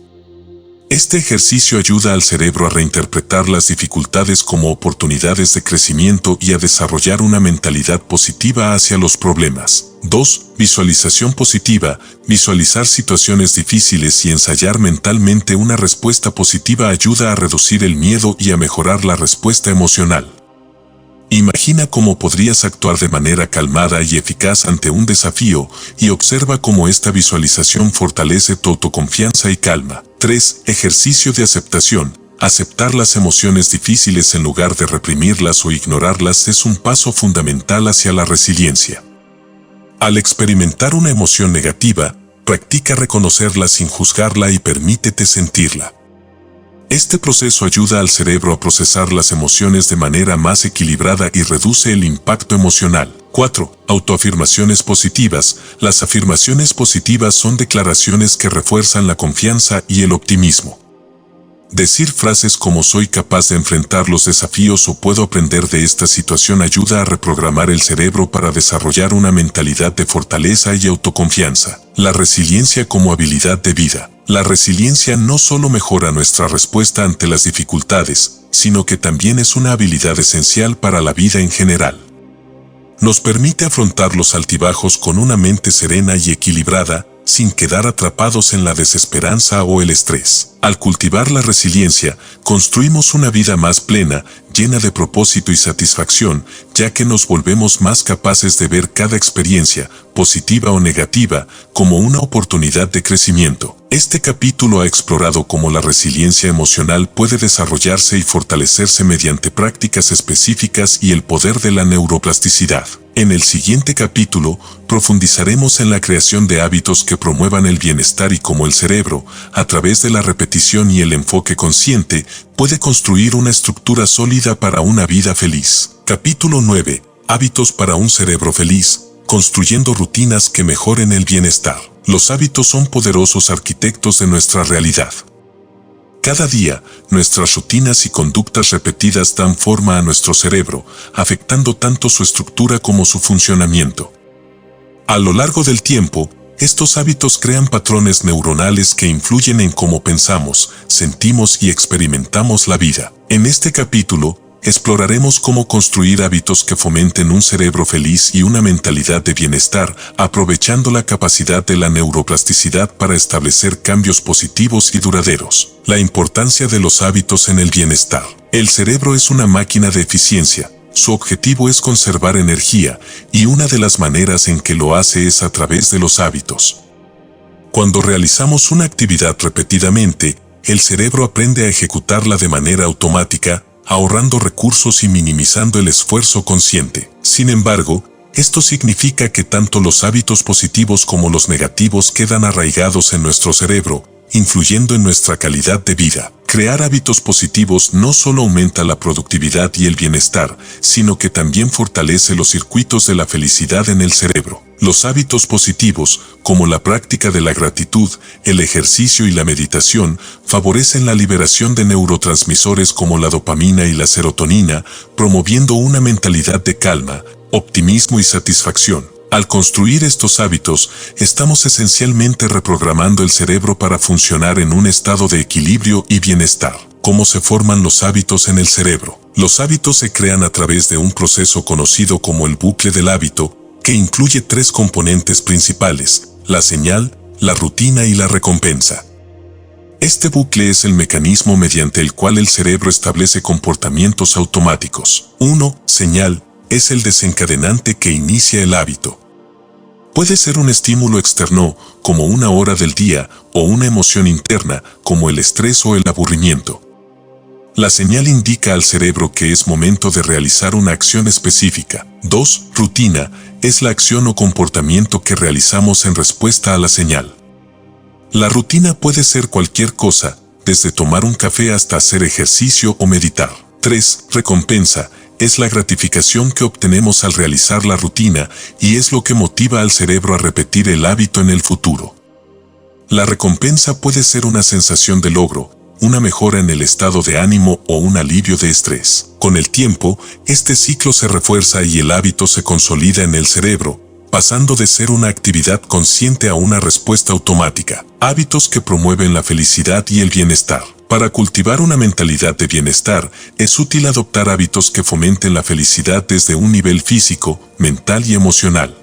Este ejercicio ayuda al cerebro a reinterpretar las dificultades como oportunidades de crecimiento y a desarrollar una mentalidad positiva hacia los problemas. 2. Visualización positiva. Visualizar situaciones difíciles y ensayar mentalmente una respuesta positiva ayuda a reducir el miedo y a mejorar la respuesta emocional. Imagina cómo podrías actuar de manera calmada y eficaz ante un desafío y observa cómo esta visualización fortalece tu autoconfianza y calma. 3. Ejercicio de aceptación. Aceptar las emociones difíciles en lugar de reprimirlas o ignorarlas es un paso fundamental hacia la resiliencia. Al experimentar una emoción negativa, practica reconocerla sin juzgarla y permítete sentirla. Este proceso ayuda al cerebro a procesar las emociones de manera más equilibrada y reduce el impacto emocional. 4. Autoafirmaciones positivas. Las afirmaciones positivas son declaraciones que refuerzan la confianza y el optimismo. Decir frases como soy capaz de enfrentar los desafíos o puedo aprender de esta situación ayuda a reprogramar el cerebro para desarrollar una mentalidad de fortaleza y autoconfianza. La resiliencia como habilidad de vida. La resiliencia no solo mejora nuestra respuesta ante las dificultades, sino que también es una habilidad esencial para la vida en general. Nos permite afrontar los altibajos con una mente serena y equilibrada, sin quedar atrapados en la desesperanza o el estrés. Al cultivar la resiliencia, construimos una vida más plena, llena de propósito y satisfacción, ya que nos volvemos más capaces de ver cada experiencia, positiva o negativa, como una oportunidad de crecimiento. Este capítulo ha explorado cómo la resiliencia emocional puede desarrollarse y fortalecerse mediante prácticas específicas y el poder de la neuroplasticidad. En el siguiente capítulo, profundizaremos en la creación de hábitos que promuevan el bienestar y cómo el cerebro, a través de la repetición y el enfoque consciente, puede construir una estructura sólida para una vida feliz. Capítulo 9. Hábitos para un cerebro feliz, construyendo rutinas que mejoren el bienestar. Los hábitos son poderosos arquitectos de nuestra realidad. Cada día, nuestras rutinas y conductas repetidas dan forma a nuestro cerebro, afectando tanto su estructura como su funcionamiento. A lo largo del tiempo, estos hábitos crean patrones neuronales que influyen en cómo pensamos, sentimos y experimentamos la vida. En este capítulo, exploraremos cómo construir hábitos que fomenten un cerebro feliz y una mentalidad de bienestar, aprovechando la capacidad de la neuroplasticidad para establecer cambios positivos y duraderos. La importancia de los hábitos en el bienestar. El cerebro es una máquina de eficiencia. Su objetivo es conservar energía, y una de las maneras en que lo hace es a través de los hábitos. Cuando realizamos una actividad repetidamente, el cerebro aprende a ejecutarla de manera automática, ahorrando recursos y minimizando el esfuerzo consciente. Sin embargo, esto significa que tanto los hábitos positivos como los negativos quedan arraigados en nuestro cerebro, influyendo en nuestra calidad de vida. Crear hábitos positivos no solo aumenta la productividad y el bienestar, sino que también fortalece los circuitos de la felicidad en el cerebro. Los hábitos positivos, como la práctica de la gratitud, el ejercicio y la meditación, favorecen la liberación de neurotransmisores como la dopamina y la serotonina, promoviendo una mentalidad de calma, optimismo y satisfacción. Al construir estos hábitos, estamos esencialmente reprogramando el cerebro para funcionar en un estado de equilibrio y bienestar. ¿Cómo se forman los hábitos en el cerebro? Los hábitos se crean a través de un proceso conocido como el bucle del hábito, que incluye 3 componentes principales: la señal, la rutina y la recompensa. Este bucle es el mecanismo mediante el cual el cerebro establece comportamientos automáticos. 1. Señal es el desencadenante que inicia el hábito. Puede ser un estímulo externo, como una hora del día, o una emoción interna, como el estrés o el aburrimiento. La señal indica al cerebro que es momento de realizar una acción específica. 2. Rutina es la acción o comportamiento que realizamos en respuesta a la señal. La rutina puede ser cualquier cosa, desde tomar un café hasta hacer ejercicio o meditar. 3. Recompensa es la gratificación que obtenemos al realizar la rutina y es lo que motiva al cerebro a repetir el hábito en el futuro. La recompensa puede ser una sensación de logro, una mejora en el estado de ánimo o un alivio de estrés. Con el tiempo, este ciclo se refuerza y el hábito se consolida en el cerebro, pasando de ser una actividad consciente a una respuesta automática. Hábitos que promueven la felicidad y el bienestar. Para cultivar una mentalidad de bienestar, es útil adoptar hábitos que fomenten la felicidad desde un nivel físico, mental y emocional.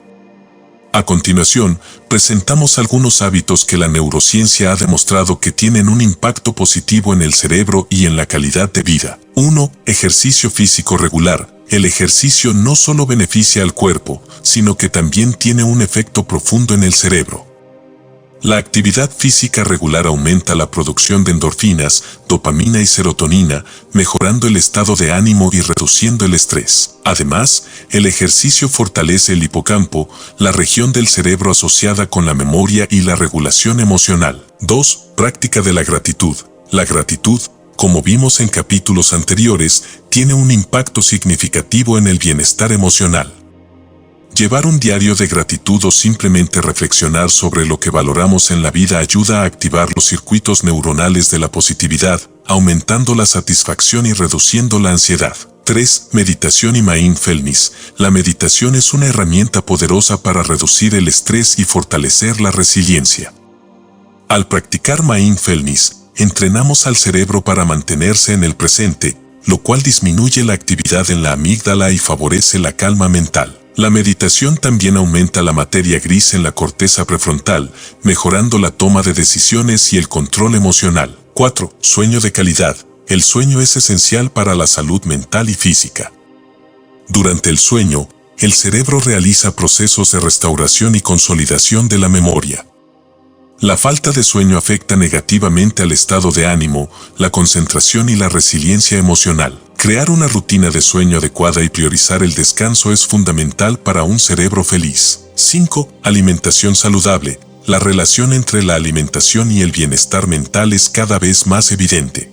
A continuación, presentamos algunos hábitos que la neurociencia ha demostrado que tienen un impacto positivo en el cerebro y en la calidad de vida. 1. Ejercicio físico regular. El ejercicio no solo beneficia al cuerpo, sino que también tiene un efecto profundo en el cerebro. La actividad física regular aumenta la producción de endorfinas, dopamina y serotonina, mejorando el estado de ánimo y reduciendo el estrés. Además, el ejercicio fortalece el hipocampo, la región del cerebro asociada con la memoria y la regulación emocional. 2. Práctica de la gratitud. La gratitud, como vimos en capítulos anteriores, tiene un impacto significativo en el bienestar emocional. Llevar un diario de gratitud o simplemente reflexionar sobre lo que valoramos en la vida ayuda a activar los circuitos neuronales de la positividad, aumentando la satisfacción y reduciendo la ansiedad. 3. Meditación y mindfulness. La meditación es una herramienta poderosa para reducir el estrés y fortalecer la resiliencia. Al practicar mindfulness, entrenamos al cerebro para mantenerse en el presente, lo cual disminuye la actividad en la amígdala y favorece la calma mental. La meditación también aumenta la materia gris en la corteza prefrontal, mejorando la toma de decisiones y el control emocional. 4. Sueño de calidad. El sueño es esencial para la salud mental y física. Durante el sueño, el cerebro realiza procesos de restauración y consolidación de la memoria. La falta de sueño afecta negativamente al estado de ánimo, la concentración y la resiliencia emocional. Crear una rutina de sueño adecuada y priorizar el descanso es fundamental para un cerebro feliz. 5. Alimentación saludable. La relación entre la alimentación y el bienestar mental es cada vez más evidente.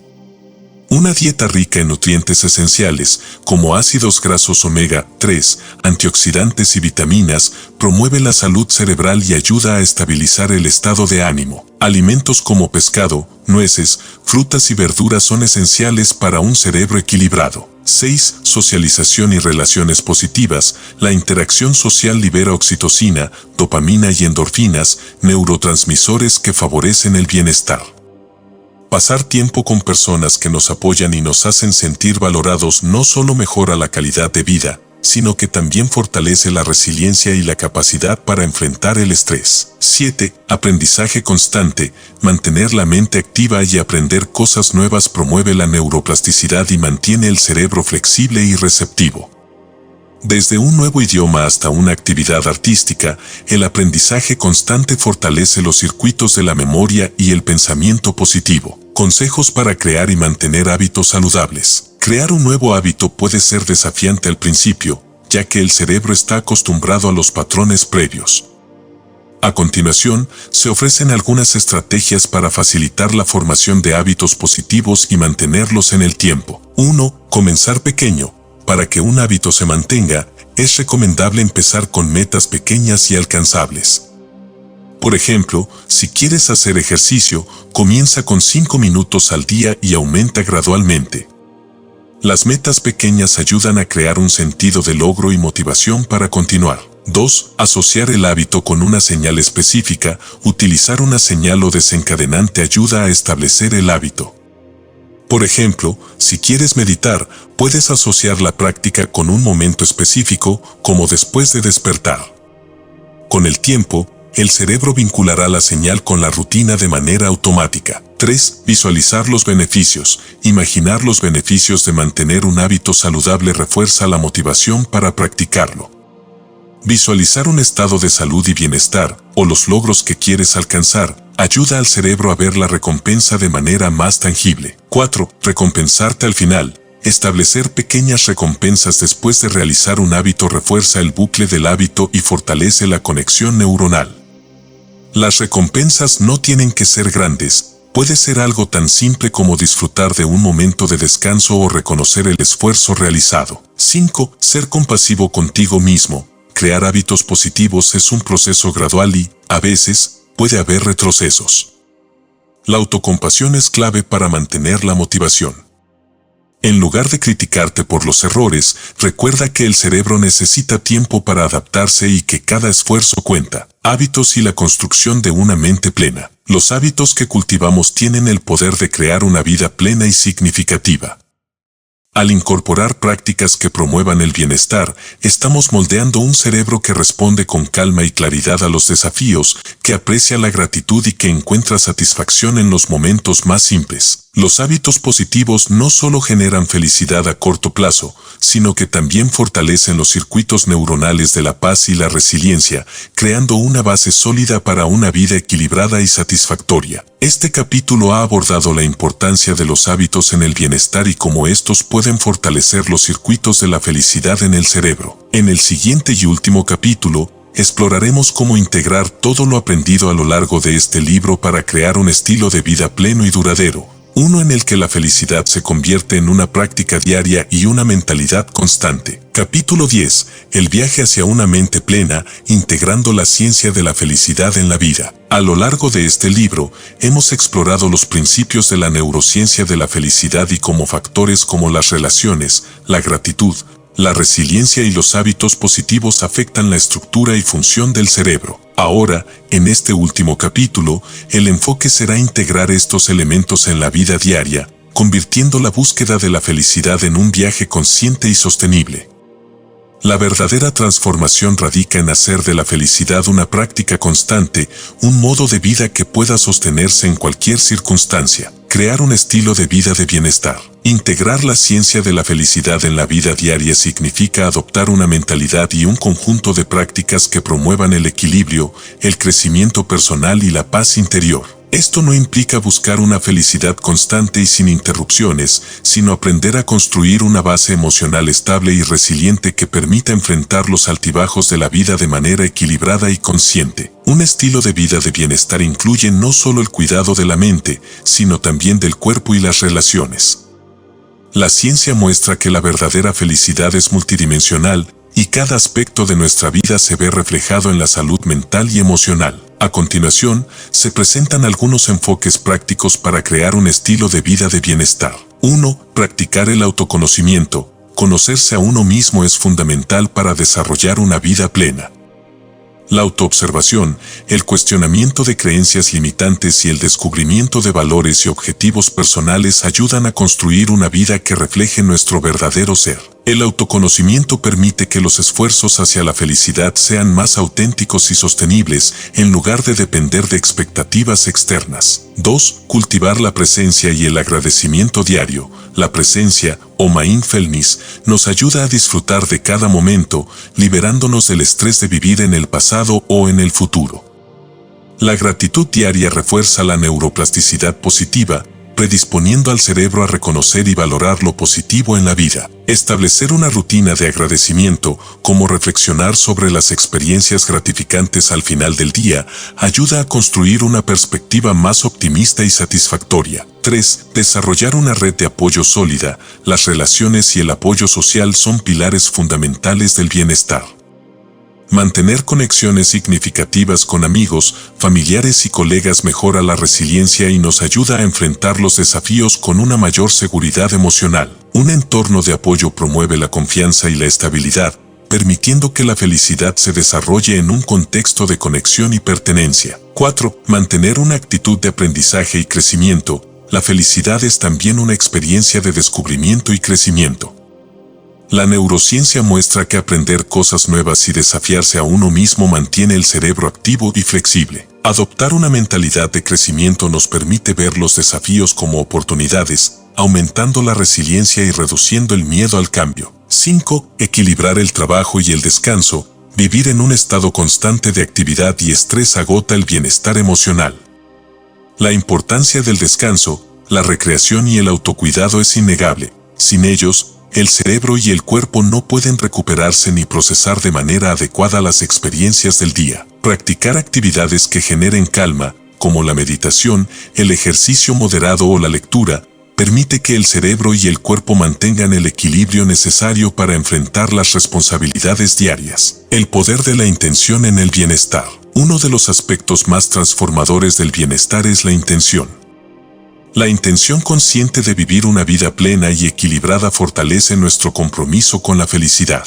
Una dieta rica en nutrientes esenciales, como ácidos grasos omega 3, antioxidantes y vitaminas, promueve la salud cerebral y ayuda a estabilizar el estado de ánimo. Alimentos como pescado, nueces, frutas y verduras son esenciales para un cerebro equilibrado. 6. Socialización y relaciones positivas. La interacción social libera oxitocina, dopamina y endorfinas, neurotransmisores que favorecen el bienestar. Pasar tiempo con personas que nos apoyan y nos hacen sentir valorados no solo mejora la calidad de vida, sino que también fortalece la resiliencia y la capacidad para enfrentar el estrés. 7. Aprendizaje constante. Mantener la mente activa y aprender cosas nuevas promueve la neuroplasticidad y mantiene el cerebro flexible y receptivo. Desde un nuevo idioma hasta una actividad artística, el aprendizaje constante fortalece los circuitos de la memoria y el pensamiento positivo. Consejos para crear y mantener hábitos saludables. Crear un nuevo hábito puede ser desafiante al principio, ya que el cerebro está acostumbrado a los patrones previos. A continuación, se ofrecen algunas estrategias para facilitar la formación de hábitos positivos y mantenerlos en el tiempo. 1. Comenzar pequeño. Para que un hábito se mantenga, es recomendable empezar con metas pequeñas y alcanzables. Por ejemplo, si quieres hacer ejercicio, comienza con 5 minutos al día y aumenta gradualmente. Las metas pequeñas ayudan a crear un sentido de logro y motivación para continuar. 2. Asociar el hábito con una señal específica. Utilizar una señal o desencadenante ayuda a establecer el hábito. Por ejemplo, si quieres meditar, puedes asociar la práctica con un momento específico, como después de despertar. Con el tiempo, el cerebro vinculará la señal con la rutina de manera automática. 3. Visualizar los beneficios. Imaginar los beneficios de mantener un hábito saludable refuerza la motivación para practicarlo. Visualizar un estado de salud y bienestar, o los logros que quieres alcanzar, ayuda al cerebro a ver la recompensa de manera más tangible. 4. Recompensarte al final. Establecer pequeñas recompensas después de realizar un hábito refuerza el bucle del hábito y fortalece la conexión neuronal. Las recompensas no tienen que ser grandes, Puede ser algo tan simple como disfrutar de un momento de descanso o reconocer el esfuerzo realizado. 5. Ser compasivo contigo mismo. Crear hábitos positivos es un proceso gradual y, a veces, puede haber retrocesos. La autocompasión es clave para mantener la motivación. En lugar de criticarte por los errores, recuerda que el cerebro necesita tiempo para adaptarse y que cada esfuerzo cuenta. Hábitos y la construcción de una mente plena. Los hábitos que cultivamos tienen el poder de crear una vida plena y significativa. Al incorporar prácticas que promuevan el bienestar, estamos moldeando un cerebro que responde con calma y claridad a los desafíos, que aprecia la gratitud y que encuentra satisfacción en los momentos más simples. Los hábitos positivos no solo generan felicidad a corto plazo, sino que también fortalecen los circuitos neuronales de la paz y la resiliencia, creando una base sólida para una vida equilibrada y satisfactoria. Este capítulo ha abordado la importancia de los hábitos en el bienestar y cómo estos pueden fortalecer los circuitos de la felicidad en el cerebro. En el siguiente y último capítulo, exploraremos cómo integrar todo lo aprendido a lo largo de este libro para crear un estilo de vida pleno y duradero, uno en el que la felicidad se convierte en una práctica diaria y una mentalidad constante. Capítulo 10. El viaje hacia una mente plena, integrando la ciencia de la felicidad en la vida. A lo largo de este libro, hemos explorado los principios de la neurociencia de la felicidad y cómo factores como las relaciones, la gratitud, la resiliencia y los hábitos positivos afectan la estructura y función del cerebro. Ahora, en este último capítulo, el enfoque será integrar estos elementos en la vida diaria, convirtiendo la búsqueda de la felicidad en un viaje consciente y sostenible. La verdadera transformación radica en hacer de la felicidad una práctica constante, un modo de vida que pueda sostenerse en cualquier circunstancia. Crear un estilo de vida de bienestar. Integrar la ciencia de la felicidad en la vida diaria significa adoptar una mentalidad y un conjunto de prácticas que promuevan el equilibrio, el crecimiento personal y la paz interior. Esto no implica buscar una felicidad constante y sin interrupciones, sino aprender a construir una base emocional estable y resiliente que permita enfrentar los altibajos de la vida de manera equilibrada y consciente. Un estilo de vida de bienestar incluye no solo el cuidado de la mente, sino también del cuerpo y las relaciones. La ciencia muestra que la verdadera felicidad es multidimensional, y cada aspecto de nuestra vida se ve reflejado en la salud mental y emocional. A continuación, se presentan algunos enfoques prácticos para crear un estilo de vida de bienestar. 1. Practicar el autoconocimiento. Conocerse a uno mismo es fundamental para desarrollar una vida plena. La autoobservación, el cuestionamiento de creencias limitantes y el descubrimiento de valores y objetivos personales ayudan a construir una vida que refleje nuestro verdadero ser. El autoconocimiento permite que los esfuerzos hacia la felicidad sean más auténticos y sostenibles, en lugar de depender de expectativas externas. 2. Cultivar la presencia y el agradecimiento diario. La presencia, o mindfulness, nos ayuda a disfrutar de cada momento, liberándonos del estrés de vivir en el pasado o en el futuro. La gratitud diaria refuerza la neuroplasticidad positiva, predisponiendo al cerebro a reconocer y valorar lo positivo en la vida. Establecer una rutina de agradecimiento, como reflexionar sobre las experiencias gratificantes al final del día, ayuda a construir una perspectiva más optimista y satisfactoria. 3. Desarrollar una red de apoyo sólida. Las relaciones y el apoyo social son pilares fundamentales del bienestar. Mantener conexiones significativas con amigos, familiares y colegas mejora la resiliencia y nos ayuda a enfrentar los desafíos con una mayor seguridad emocional. Un entorno de apoyo promueve la confianza y la estabilidad, permitiendo que la felicidad se desarrolle en un contexto de conexión y pertenencia. 4. Mantener una actitud de aprendizaje y crecimiento. La felicidad es también una experiencia de descubrimiento y crecimiento. La neurociencia muestra que aprender cosas nuevas y desafiarse a uno mismo mantiene el cerebro activo y flexible. Adoptar una mentalidad de crecimiento nos permite ver los desafíos como oportunidades, aumentando la resiliencia y reduciendo el miedo al cambio. 5. Equilibrar el trabajo y el descanso. Vivir en un estado constante de actividad y estrés agota el bienestar emocional. La importancia del descanso, la recreación y el autocuidado es innegable. Sin ellos, el cerebro y el cuerpo no pueden recuperarse ni procesar de manera adecuada las experiencias del día. Practicar actividades que generen calma, como la meditación, el ejercicio moderado o la lectura, permite que el cerebro y el cuerpo mantengan el equilibrio necesario para enfrentar las responsabilidades diarias. El poder de la intención en el bienestar. Uno de los aspectos más transformadores del bienestar es la intención. La intención consciente de vivir una vida plena y equilibrada fortalece nuestro compromiso con la felicidad.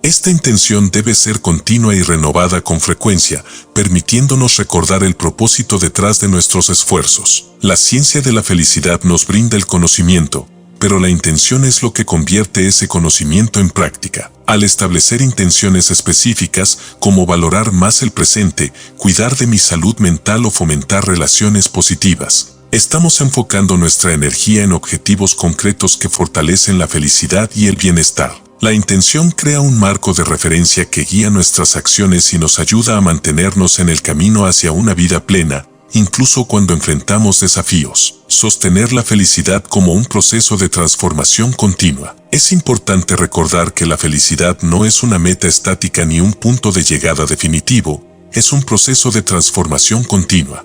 Esta intención debe ser continua y renovada con frecuencia, permitiéndonos recordar el propósito detrás de nuestros esfuerzos. La ciencia de la felicidad nos brinda el conocimiento, pero la intención es lo que convierte ese conocimiento en práctica. Al establecer intenciones específicas, como valorar más el presente, cuidar de mi salud mental o fomentar relaciones positivas, estamos enfocando nuestra energía en objetivos concretos que fortalecen la felicidad y el bienestar. La intención crea un marco de referencia que guía nuestras acciones y nos ayuda a mantenernos en el camino hacia una vida plena, incluso cuando enfrentamos desafíos. Sostener la felicidad como un proceso de transformación continua. Es importante recordar que la felicidad no es una meta estática ni un punto de llegada definitivo, es un proceso de transformación continua.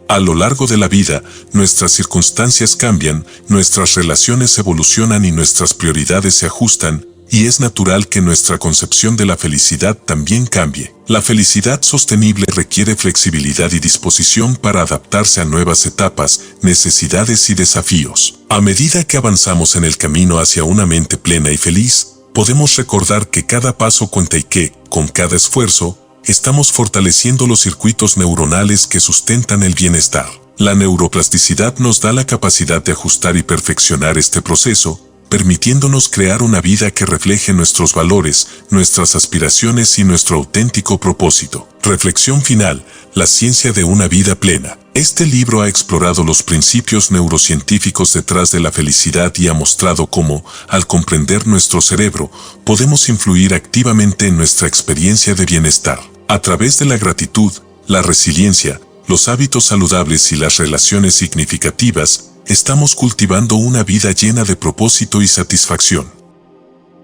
A lo largo de la vida, nuestras circunstancias cambian, nuestras relaciones evolucionan y nuestras prioridades se ajustan, y es natural que nuestra concepción de la felicidad también cambie. La felicidad sostenible requiere flexibilidad y disposición para adaptarse a nuevas etapas, necesidades y desafíos. A medida que avanzamos en el camino hacia una mente plena y feliz, podemos recordar que cada paso cuenta y que, con cada esfuerzo, estamos fortaleciendo los circuitos neuronales que sustentan el bienestar. La neuroplasticidad nos da la capacidad de ajustar y perfeccionar este proceso, permitiéndonos crear una vida que refleje nuestros valores, nuestras aspiraciones y nuestro auténtico propósito. Reflexión final: la ciencia de una vida plena. Este libro ha explorado los principios neurocientíficos detrás de la felicidad y ha mostrado cómo, al comprender nuestro cerebro, podemos influir activamente en nuestra experiencia de bienestar. A través de la gratitud, la resiliencia, los hábitos saludables y las relaciones significativas, estamos cultivando una vida llena de propósito y satisfacción.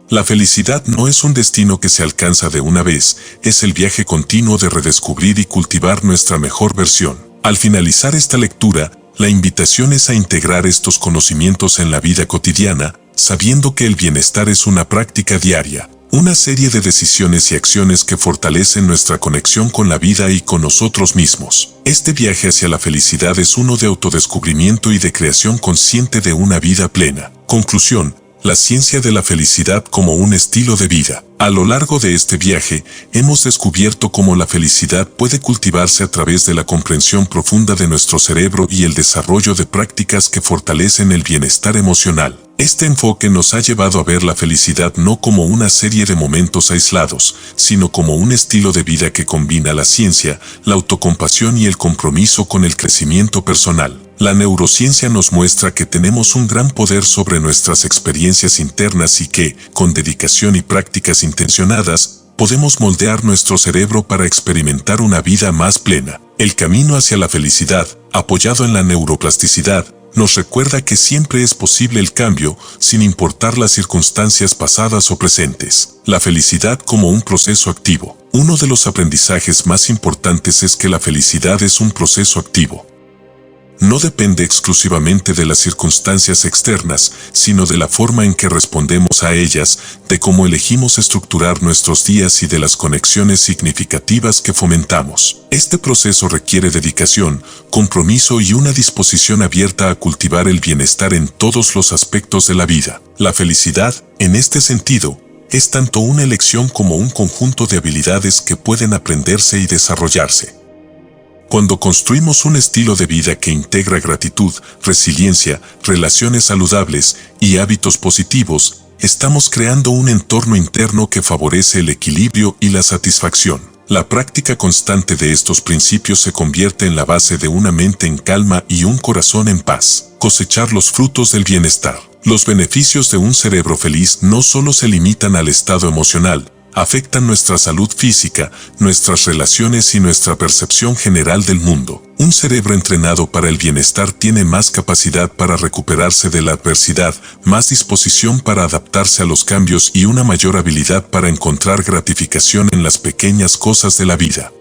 La felicidad no es un destino que se alcanza de una vez, es el viaje continuo de redescubrir y cultivar nuestra mejor versión. Al finalizar esta lectura, la invitación es a integrar estos conocimientos en la vida cotidiana, sabiendo que el bienestar es una práctica diaria, una serie de decisiones y acciones que fortalecen nuestra conexión con la vida y con nosotros mismos. Este viaje hacia la felicidad es uno de autodescubrimiento y de creación consciente de una vida plena. Conclusión: la ciencia de la felicidad como un estilo de vida. A lo largo de este viaje, hemos descubierto cómo la felicidad puede cultivarse a través de la comprensión profunda de nuestro cerebro y el desarrollo de prácticas que fortalecen el bienestar emocional. Este enfoque nos ha llevado a ver la felicidad no como una serie de momentos aislados, sino como un estilo de vida que combina la ciencia, la autocompasión y el compromiso con el crecimiento personal. La neurociencia nos muestra que tenemos un gran poder sobre nuestras experiencias internas y que, con dedicación y prácticas intencionadas, podemos moldear nuestro cerebro para experimentar una vida más plena. El camino hacia la felicidad, apoyado en la neuroplasticidad, nos recuerda que siempre es posible el cambio, sin importar las circunstancias pasadas o presentes. La felicidad como un proceso activo. Uno de los aprendizajes más importantes es que la felicidad es un proceso activo. No depende exclusivamente de las circunstancias externas, sino de la forma en que respondemos a ellas, de cómo elegimos estructurar nuestros días y de las conexiones significativas que fomentamos. Este proceso requiere dedicación, compromiso y una disposición abierta a cultivar el bienestar en todos los aspectos de la vida. La felicidad, en este sentido, es tanto una elección como un conjunto de habilidades que pueden aprenderse y desarrollarse. Cuando construimos un estilo de vida que integra gratitud, resiliencia, relaciones saludables y hábitos positivos, estamos creando un entorno interno que favorece el equilibrio y la satisfacción. La práctica constante de estos principios se convierte en la base de una mente en calma y un corazón en paz. Cosechar los frutos del bienestar. Los beneficios de un cerebro feliz no solo se limitan al estado emocional, afectan nuestra salud física, nuestras relaciones y nuestra percepción general del mundo. Un cerebro entrenado para el bienestar tiene más capacidad para recuperarse de la adversidad, más disposición para adaptarse a los cambios y una mayor habilidad para encontrar gratificación en las pequeñas cosas de la vida.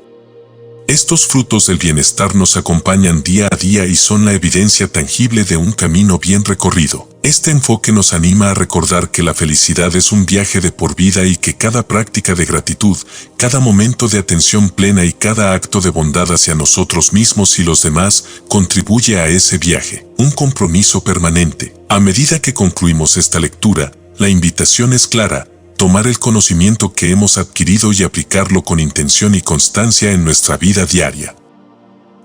Estos frutos del bienestar nos acompañan día a día y son la evidencia tangible de un camino bien recorrido. Este enfoque nos anima a recordar que la felicidad es un viaje de por vida y que cada práctica de gratitud, cada momento de atención plena y cada acto de bondad hacia nosotros mismos y los demás contribuye a ese viaje, un compromiso permanente. A medida que concluimos esta lectura, la invitación es clara: tomar el conocimiento que hemos adquirido y aplicarlo con intención y constancia en nuestra vida diaria.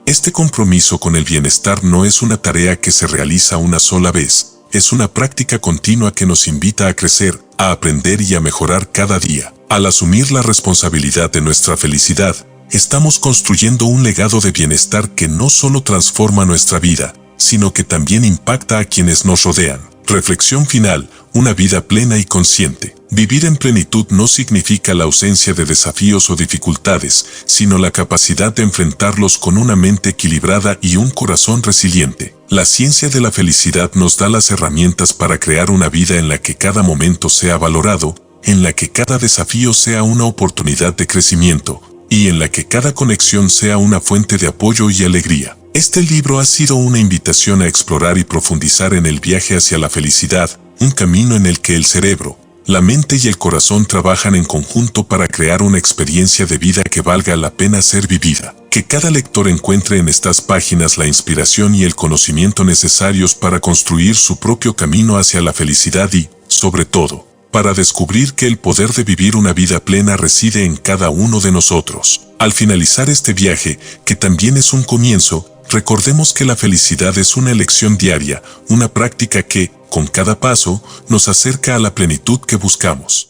Este compromiso con el bienestar no es una tarea que se realiza una sola vez, es una práctica continua que nos invita a crecer, a aprender y a mejorar cada día. Al asumir la responsabilidad de nuestra felicidad, estamos construyendo un legado de bienestar que no solo transforma nuestra vida, sino que también impacta a quienes nos rodean. Reflexión final: una vida plena y consciente. Vivir en plenitud no significa la ausencia de desafíos o dificultades, sino la capacidad de enfrentarlos con una mente equilibrada y un corazón resiliente. La ciencia de la felicidad nos da las herramientas para crear una vida en la que cada momento sea valorado, en la que cada desafío sea una oportunidad de crecimiento, y en la que cada conexión sea una fuente de apoyo y alegría. Este libro ha sido una invitación a explorar y profundizar en el viaje hacia la felicidad, un camino en el que el cerebro, la mente y el corazón trabajan en conjunto para crear una experiencia de vida que valga la pena ser vivida. Que cada lector encuentre en estas páginas la inspiración y el conocimiento necesarios para construir su propio camino hacia la felicidad y, sobre todo, para descubrir que el poder de vivir una vida plena reside en cada uno de nosotros. Al finalizar este viaje, que también es un comienzo, recordemos que la felicidad es una elección diaria, una práctica que, con cada paso, nos acerca a la plenitud que buscamos.